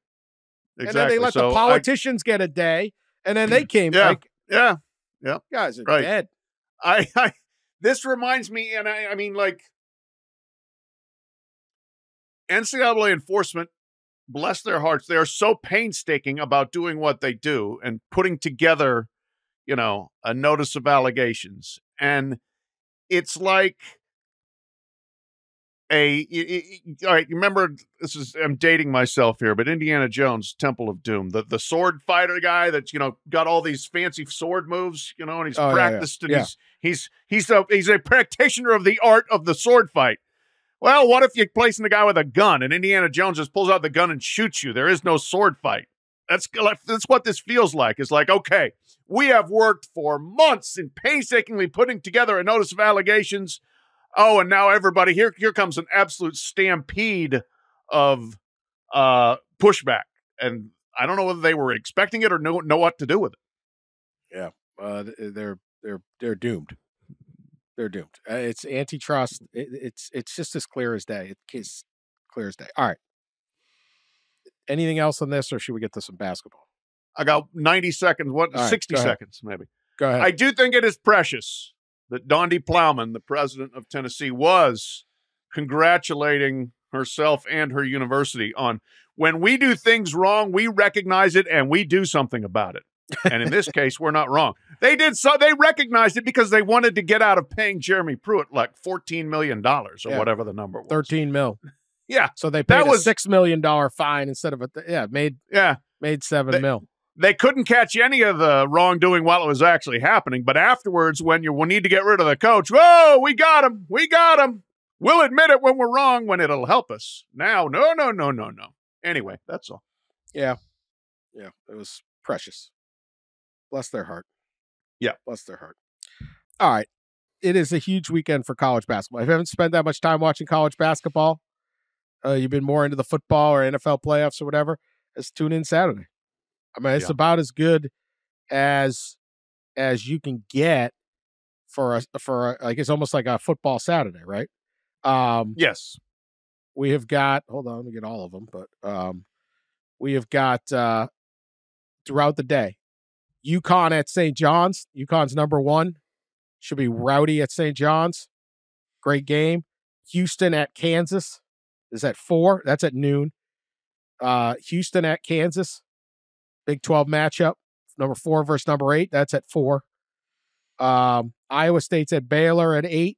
And then they let the politicians get a day, and then they came guys are dead. This reminds me, and I mean, like, NCAA enforcement, bless their hearts, they are so painstaking about doing what they do and putting together, a notice of allegations. And it's like all right, you remember, I'm dating myself here, but Indiana Jones, Temple of Doom, the sword fighter guy that's, got all these fancy sword moves, and he's practiced, and he's a practitioner of the art of the sword fight. Well, what if you're placing the guy with a gun and Indiana Jones just pulls out the gun and shoots you? There is no sword fight. That's what this feels like. It's like, okay, we have worked for months in painstakingly putting together a notice of allegations. Oh, and now everybody, here comes an absolute stampede of pushback. And I don't know whether they were expecting it or know what to do with it. Yeah, they're doomed. They're doomed. It's antitrust. It's just as clear as day. It's clear as day. All right. Anything else on this, or should we get to some basketball? I got 90 seconds. Right, 60 seconds, maybe. Go ahead. I do think it is precious that Dondi Plowman, the president of Tennessee, was congratulating herself and her university on, when we do things wrong, we recognize it and we do something about it. And in this case, we're not wrong. They did so. They recognized it because they wanted to get out of paying Jeremy Pruitt like $14 million or whatever the number was. 13 mil. Yeah. So they paid a $6 million fine instead of made $7 mil. They couldn't catch any of the wrongdoing while it was actually happening. But afterwards, when you will need to get rid of the coach, whoa, we got him. We'll admit it when we're wrong, when it'll help us. Now, no. Anyway, that's all. Yeah. It was precious. Bless their heart. Yeah. Bless their heart. All right. It is a huge weekend for college basketball. If you haven't spent that much time watching college basketball, you've been more into the football or NFL playoffs or whatever, just tune in Saturday. I mean, it's about as good as you can get for like, it's almost like a football Saturday, right? Yes. We have got, hold on, let me get all of them, but we have got throughout the day, UConn at St. John's. UConn's number 1. Should be rowdy at St. John's. Great game. Houston at Kansas is at 4. That's at noon. Houston at Kansas. Big 12 matchup. Number 4 versus number 8. That's at 4. Iowa State's at Baylor at 8.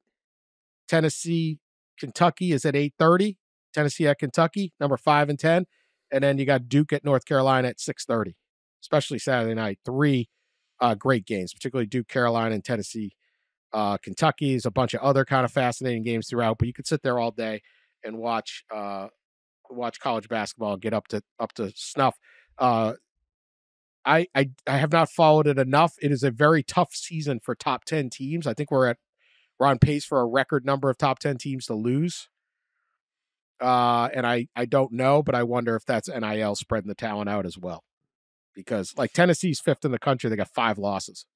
Tennessee, Kentucky is at 8:30. Tennessee at Kentucky, number 5 and 10. And then you got Duke at North Carolina at 6:30. Especially Saturday night. 3 great games, particularly Duke, Carolina, and Tennessee. Kentucky is a bunch of other kind of fascinating games throughout, but you could sit there all day and watch college basketball and get up to snuff. I have not followed it enough. It is a very tough season for top 10 teams. I think we're on pace for a record number of top 10 teams to lose. And I don't know, but I wonder if that's NIL spreading the talent out as well. Because like Tennessee's 5th in the country, they got 5 losses.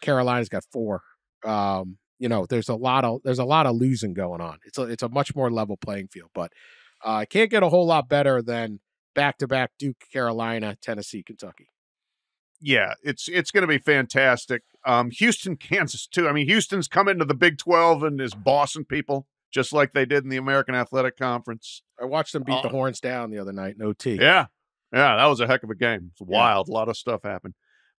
Carolina's got 4. There's a lot of losing going on. It's a much more level playing field, but I can't get a whole lot better than back-to-back Duke, Carolina, Tennessee, Kentucky. Yeah, it's going to be fantastic. Houston, Kansas too. I mean, Houston's come into the Big 12 and is bossing people just like they did in the American Athletic Conference. I watched them beat the Horns down the other night in OT. Yeah, that was a heck of a game. It's wild. A lot of stuff happened.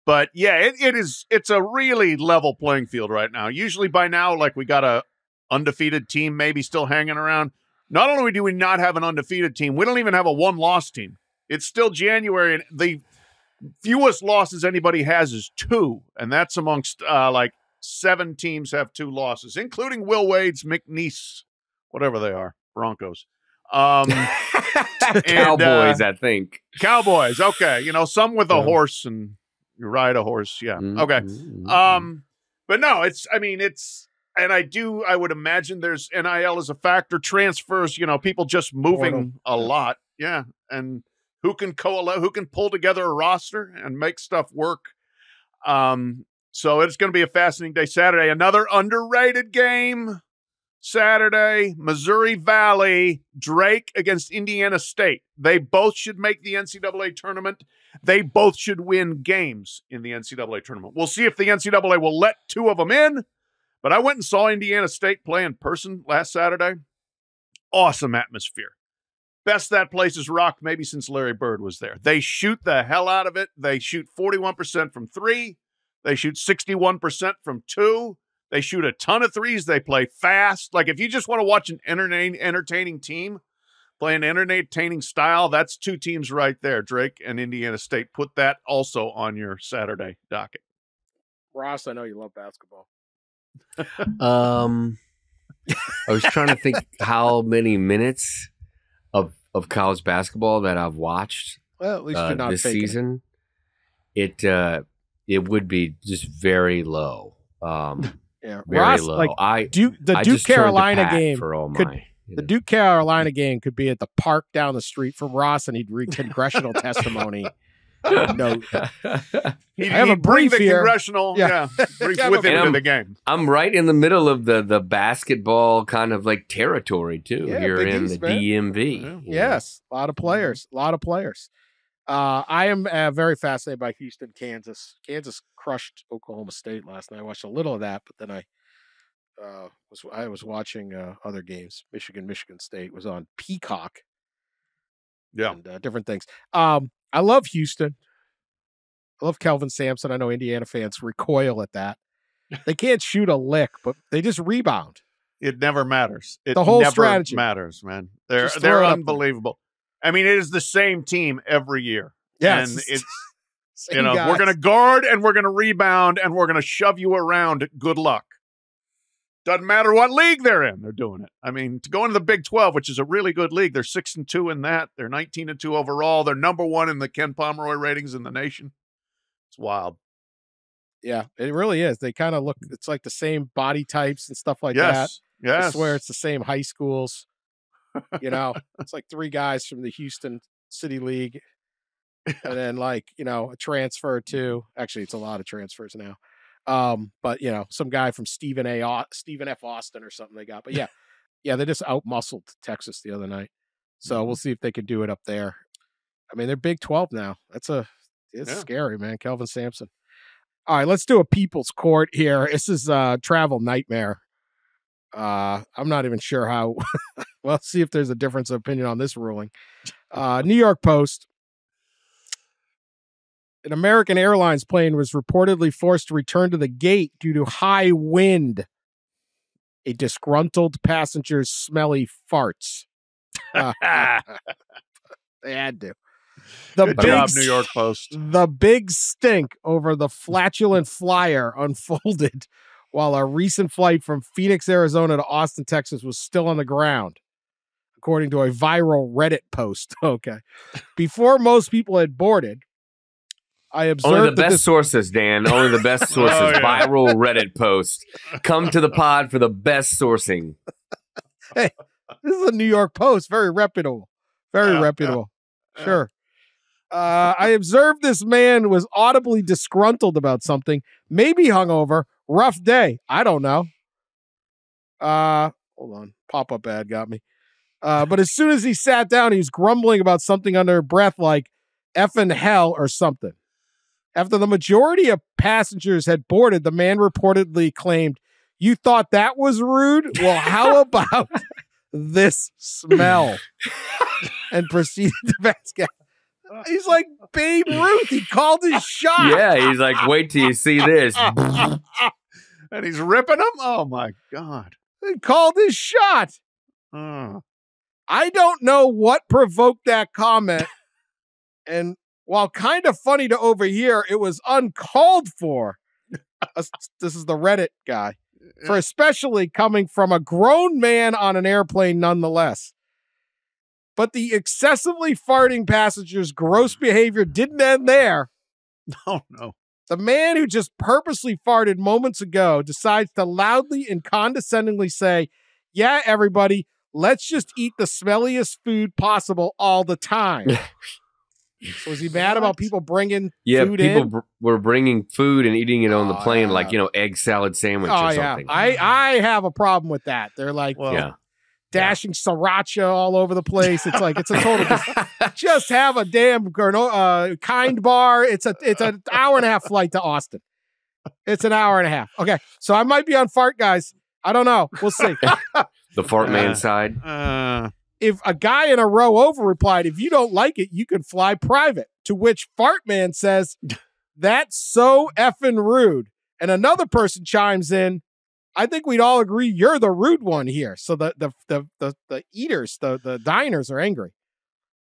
But yeah, it's a really level playing field right now. Usually by now, like, we got a undefeated team maybe still hanging around. Not only do we not have an undefeated team, we don't even have a 1-loss team. It's still January, and the fewest losses anybody has is 2, and that's amongst 7 teams have 2 losses, including Will Wade's McNeese, whatever they are, Broncos. Cowboys, I think. Cowboys. Okay. Some with a horse and you ride a horse. Yeah. Okay. But no, I would imagine there's NIL as a factor, transfers, people just moving a lot. Yeah. And who can pull together a roster and make stuff work. So it's going to be a fascinating day Saturday. Another underrated game Saturday, Missouri Valley, Drake against Indiana State. They both should make the NCAA tournament. They both should win games in the NCAA tournament. We'll see if the NCAA will let two of them in, but I went and saw Indiana State play in person last Saturday. Awesome atmosphere. Best that place has rocked maybe since Larry Bird was there. They shoot the hell out of it. They shoot 41% from 3. They shoot 61% from 2. They shoot a ton of threes. They play fast. Like, if you just want to watch an entertaining team play an entertaining style, that's two teams right there, Drake and Indiana State. Put that also on your Saturday docket. Ross, I know you love basketball. I was trying to think how many minutes of college basketball that I've watched. Well, at least you're not this faking season. It would be just very low. Yeah, very Ross, low. like I Duke just Carolina turned to Pat game for all could- my. The Duke Carolina game could be at the park down the street from Ross, and he'd read congressional testimony. Note. He'd have a bring brief the here. congressional brief with him into the game. I'm right in the middle of the basketball kind of like territory too, Yeah, here Big in East, the man. DMV. Yeah. Yes, a lot of players. I am very fascinated by Houston, Kansas. Kansas crushed Oklahoma State last night. I watched a little of that, but then I was watching other games. Michigan State was on Peacock. Yeah. And different things. I love Houston. I love Kelvin Sampson. I know Indiana fans recoil at that. They can't shoot a lick, but they just rebound. It never matters. It The whole never strategy. matters, man. Just throw They're it up there. unbelievable. I mean, it is the same team every year. Yeah, And it's same we're guys. going to guard and we're going to rebound and we're going to shove you around. Good luck. Doesn't matter what league they're in, they're doing it. I mean, to go into the Big 12, which is a really good league, they're 6-2 in that. They're 19-2 overall. They're number 1 in the Ken Pomeroy ratings in the nation. It's wild. Yeah, it really is. They kind of look. It's like the same body types and stuff like that. Yes. I swear it's the same high schools. It's like 3 guys from the Houston City League, and then a transfer or 2. Actually, it's a lot of transfers now. But some guy from Stephen F. Austin or something they got. But yeah, they just outmuscled Texas the other night. So we'll see if they can do it up there. I mean, they're Big 12 now. It's scary, man. Kelvin Sampson. All right, let's do a people's court here. This is Travel Nightmare. I'm not even sure how. Well, see if there's a difference of opinion on this ruling. New York Post. An American Airlines plane was reportedly forced to return to the gate due to high wind. A disgruntled passenger's smelly farts. They had to. Good job, New York Post. The big stink over the flatulent flyer unfolded while a recent flight from Phoenix, Arizona to Austin, Texas was still on the ground, according to a viral Reddit post. Okay. Before most people had boarded, I observed Only the best sources, Dan. Only the best sources. Viral Reddit post. Come to the pod for the best sourcing. Hey, this is a New York Post. Very reputable. Very reputable. Sure. I observed this man was audibly disgruntled about something, maybe hungover, rough day. I don't know. Hold on. Pop-up ad got me. But as soon as he sat down, he was grumbling about something under breath like effing hell or something. After the majority of passengers had boarded, the man reportedly claimed, "You thought that was rude? Well, how about this smell?" And proceeded to bask. He's like Babe Ruth. He called his shot. Yeah, he's like, wait till you see this. And he's ripping them? Oh, my God. He called his shot. Oh. I don't know what provoked that comment. And while kind of funny to overhear, it was uncalled for. This is the Reddit guy. For especially coming from a grown man on an airplane nonetheless. But the excessively farting passenger's gross behavior didn't end there. Oh, no. The man who just purposely farted moments ago decides to loudly and condescendingly say, yeah, everybody, let's just eat the smelliest food possible all the time. So is he mad about people bringing food in? People were bringing food and eating it on the plane, like, egg salad sandwich or something. I have a problem with that. They're like dashing sriracha all over the place. It's like, it's a total, just have a damn Kind bar. It's an hour and a half flight to Austin. It's an hour and a half. Okay. So I might be on fart, guys. I don't know. We'll see. The fart man side. If a guy in a row over replied, if you don't like it, you can fly private. To which Fart Man says, that's so effing rude. And another person chimes in, I think we'd all agree you're the rude one here. So the eaters, the diners are angry.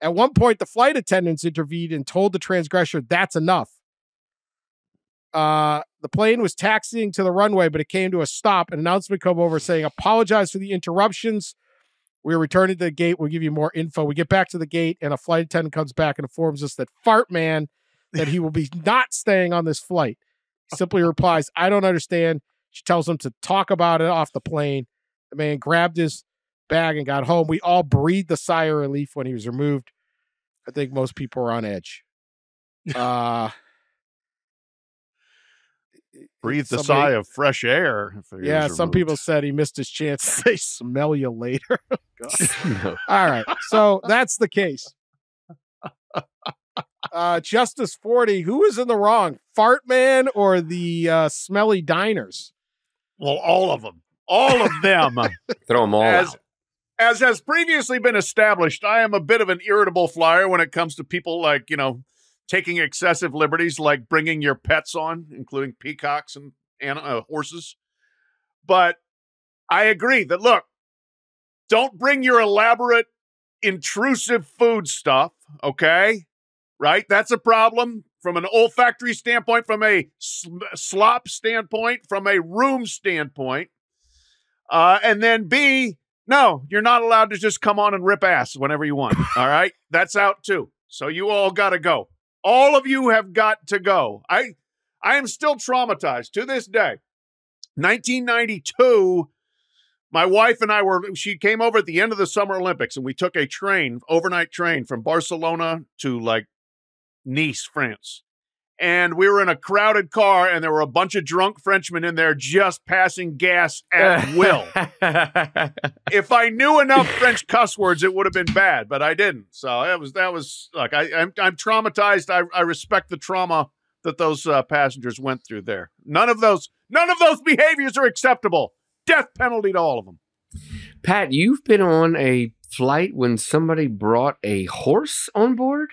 At one point, the flight attendants intervened and told the transgressor, that's enough. The plane was taxiing to the runway, but it came to a stop. An announcement came over saying, apologize for the interruptions. We're returning to the gate. We'll give you more info. We get back to the gate, and a flight attendant comes back and informs us that Fart Man, that he will be not staying on this flight. He simply replies, I don't understand. She tells him to talk about it off the plane. The man grabbed his bag and got home. We all breathed a sigh of relief when he was removed. I think most people were on edge. Breathe the sigh of fresh air. Yeah, some people said he missed his chance to say smell you later. No. All right, so that's the case. Justice Forde, who is in the wrong? Fart Man or the smelly diners? Well, all of them. All of them. Throw them all out. As has previously been established, I am a bit of an irritable flyer when it comes to people like, taking excessive liberties, like bringing your pets on, including peacocks and horses. But I agree that, look, don't bring your elaborate, intrusive food stuff, okay? Right? That's a problem from an olfactory standpoint, from a slop standpoint, from a room standpoint. And then B, no, you're not allowed to just come on and rip ass whenever you want, all right? That's out too. So you all got to go. All of you have got to go. I am still traumatized to this day. 1992, my wife and she came over at the end of the Summer Olympics, and we took a overnight train from Barcelona to like Nice, France. And we were in a crowded car, and there were a bunch of drunk Frenchmen in there just passing gas at will. If I knew enough French cuss words, it would have been bad, but I didn't. So that was like, I'm traumatized. I respect the trauma that those passengers went through there. None of those behaviors are acceptable. Death penalty to all of them. Pat, you've been on a flight when somebody brought a horse on board?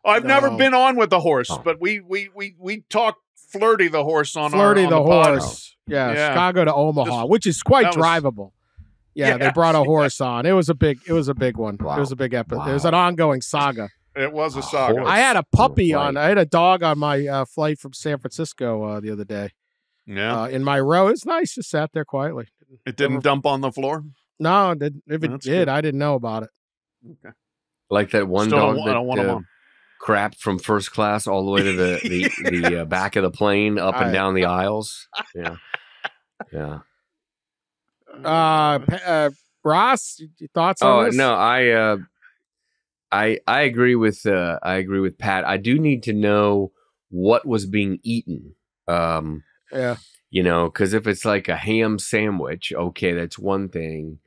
I've never been on with the horse, but we talk Flirty the horse on Flirty the horse. Yeah, Chicago to Omaha, which is quite drivable. Yeah, they brought a horse on. It was a big one. Wow. It was a big episode. It was an ongoing saga. It was a saga. I had a puppy on. I had a dog on my flight from San Francisco the other day. Yeah, in my row. It's nice. Just sat there quietly. It didn't dump on the floor? No, it didn't. If it did, good. I didn't know about it. Okay. Like that one dog that I don't want him on. Crapped from first class all the way to the back of the plane, up and down the aisles. Yeah. Ross, your thoughts on this? No, I agree with Pat. I do need to know what was being eaten. Because if it's like a ham sandwich, okay, that's one thing.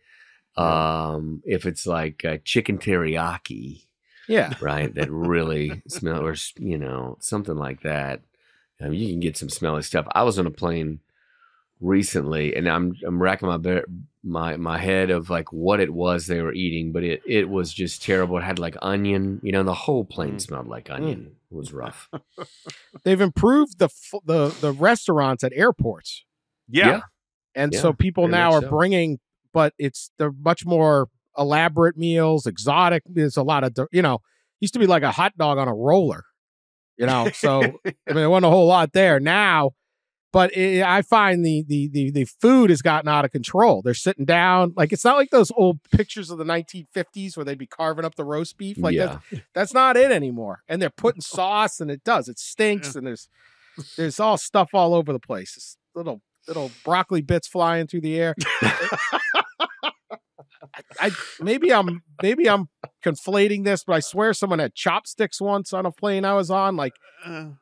If it's like a chicken teriyaki, right, that really smells, or something like that. You can get some smelly stuff. I was on a plane recently, and I'm racking my head of like what it was they were eating, but it was just terrible. It had like onion, the whole plane smelled like onion. It was rough. They've improved the restaurants at airports. Yeah. And so people now are bringing, but they're much more elaborate meals, exotic. There's a lot of, used to be like a hot dog on a roller, so I mean, there wasn't a whole lot there. Now But I find the food has gotten out of control. They're sitting down. Like, it's not like those old pictures of the 1950s where they'd be carving up the roast beef. Like, that's not it anymore. And they're putting sauce, and it stinks, and there's all stuff all over the place. It's little broccoli bits flying through the air. Maybe I'm conflating this, but I swear someone had chopsticks once on a plane I was on. Like,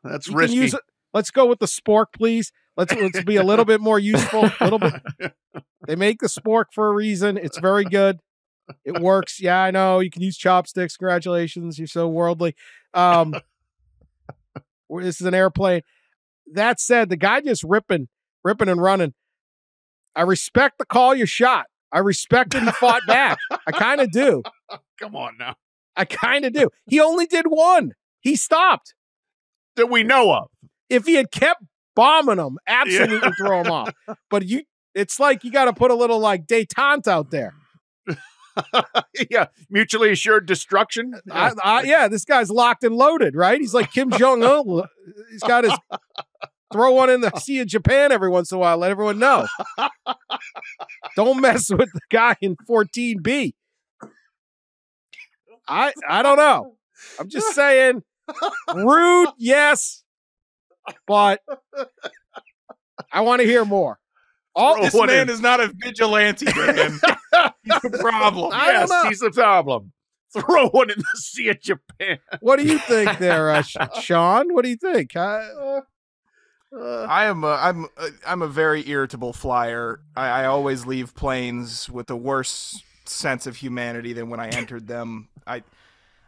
that's risky. Let's go with the spork, please. Let's be a little bit more useful. A little bit. They make the spork for a reason. It's very good. It works. Yeah, I know. You can use chopsticks. Congratulations. You're so worldly. This is an airplane. That said, the guy just ripping and running. I respect the call you shot. I respect that he fought back. I kind of do. Come on now. I kind of do. He only did one. He stopped. That we know of. If he had kept bombing them, absolutely throw him off. But it's like you got to put a little like detente out there. Yeah, mutually assured destruction. Yeah, this guy's locked and loaded, right? He's like Kim Jong-un. He's got his throw one in the Sea of Japan every once in a while. Let everyone know. Don't mess with the guy in 14B. I don't know. I'm just saying, rude, yes. But I want to hear more. This man is not a vigilante, man. He's the problem. Yes, he's the problem. Throw one in the Sea of Japan. What do you think there, Sean? What do you think? I'm a very irritable flyer. I always leave planes with a worse sense of humanity than when I entered them. I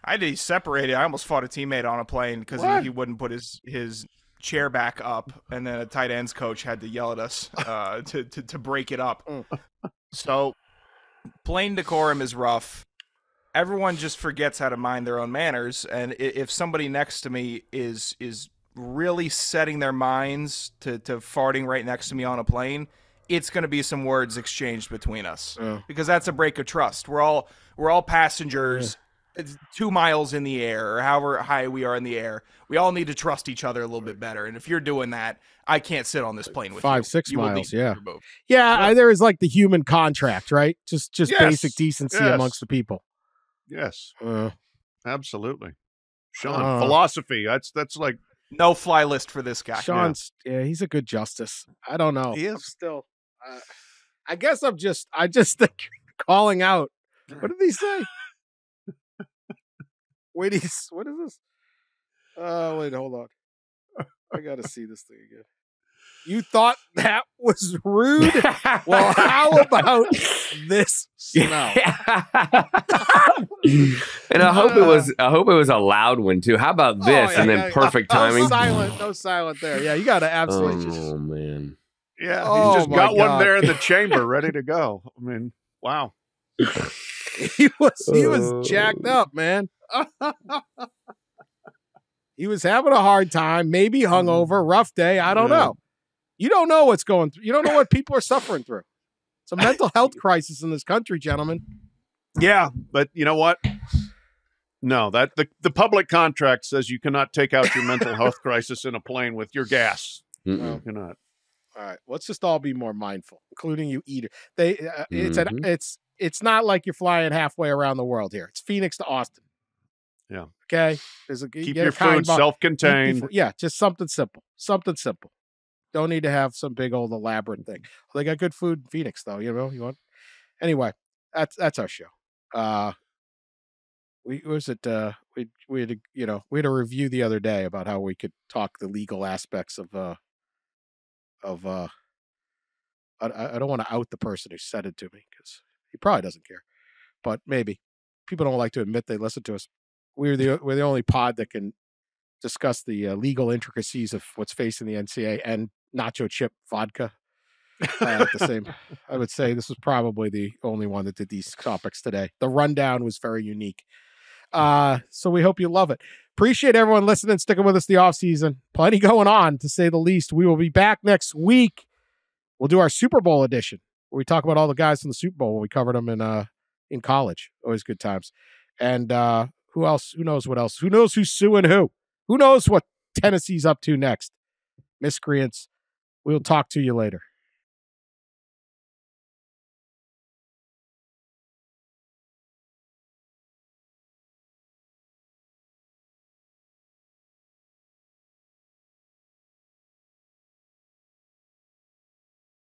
had to separate it. I almost fought a teammate on a plane because he wouldn't put his chair back up, and then a tight ends coach had to yell at us to break it up. So plane decorum is rough. Everyone just forgets how to mind their own manners, and if somebody next to me is really setting their minds to farting right next to me on a plane, it's going to be some words exchanged between us because that's a break of trust. We're all passengers. It's 2 miles in the air, or however high we are in the air. We all need to trust each other a little bit better. And if you're doing that, I can't sit on this plane with 5-6 miles. Yeah. Yeah. There is like the human contract, right? Just basic decency amongst the people. Yes. Absolutely. Sean, philosophy. That's like no fly list for this guy. Sean's he's a good justice. I don't know. He is. I'm still I guess I just think calling out. What did he say? What is this? Wait, hold on. I gotta see this thing again. You thought that was rude? Well, how about this smell? And I hope it was a loud one too. How about this? And then perfect timing. No silent there. Yeah, you gotta absolutely Oh man. Yeah, he's just got one there in the chamber ready to go. I mean, wow. He was jacked up, man. He was having a hard time, maybe hungover, rough day. I don't know. You don't know what's going through. You don't know what people are suffering through. It's a mental health crisis in this country, gentlemen. Yeah, but you know what? No, that the public contract says you cannot take out your mental health crisis in a plane with your gas. You cannot. All right, let's just all be more mindful, including you eater. It's not like you're flying halfway around the world here. It's Phoenix to Austin. Yeah. Okay. Keep your food self-contained. Yeah, just something simple. Something simple. Don't need to have some big old elaborate thing. They got good food in Phoenix, though. You know, you want. Anyway, that's our show. We had a review the other day about how we could talk the legal aspects of I don't want to out the person who said it to me because he probably doesn't care, but maybe people don't like to admit they listen to us. We're the only pod that can discuss the legal intricacies of what's facing the NCAA and nacho chip vodka at the same. I would say this was probably the only one that did these topics today. The rundown was very unique. So we hope you love it. Appreciate everyone listening, sticking with us the off season. Plenty going on, to say the least. We will be back next week. We'll do our Super Bowl edition where we talk about all the guys from the Super Bowl when we covered them in college. Always good times. And who else? Who knows what else? Who knows who's suing who? Who knows what Tennessee's up to next? Miscreants. We'll talk to you later.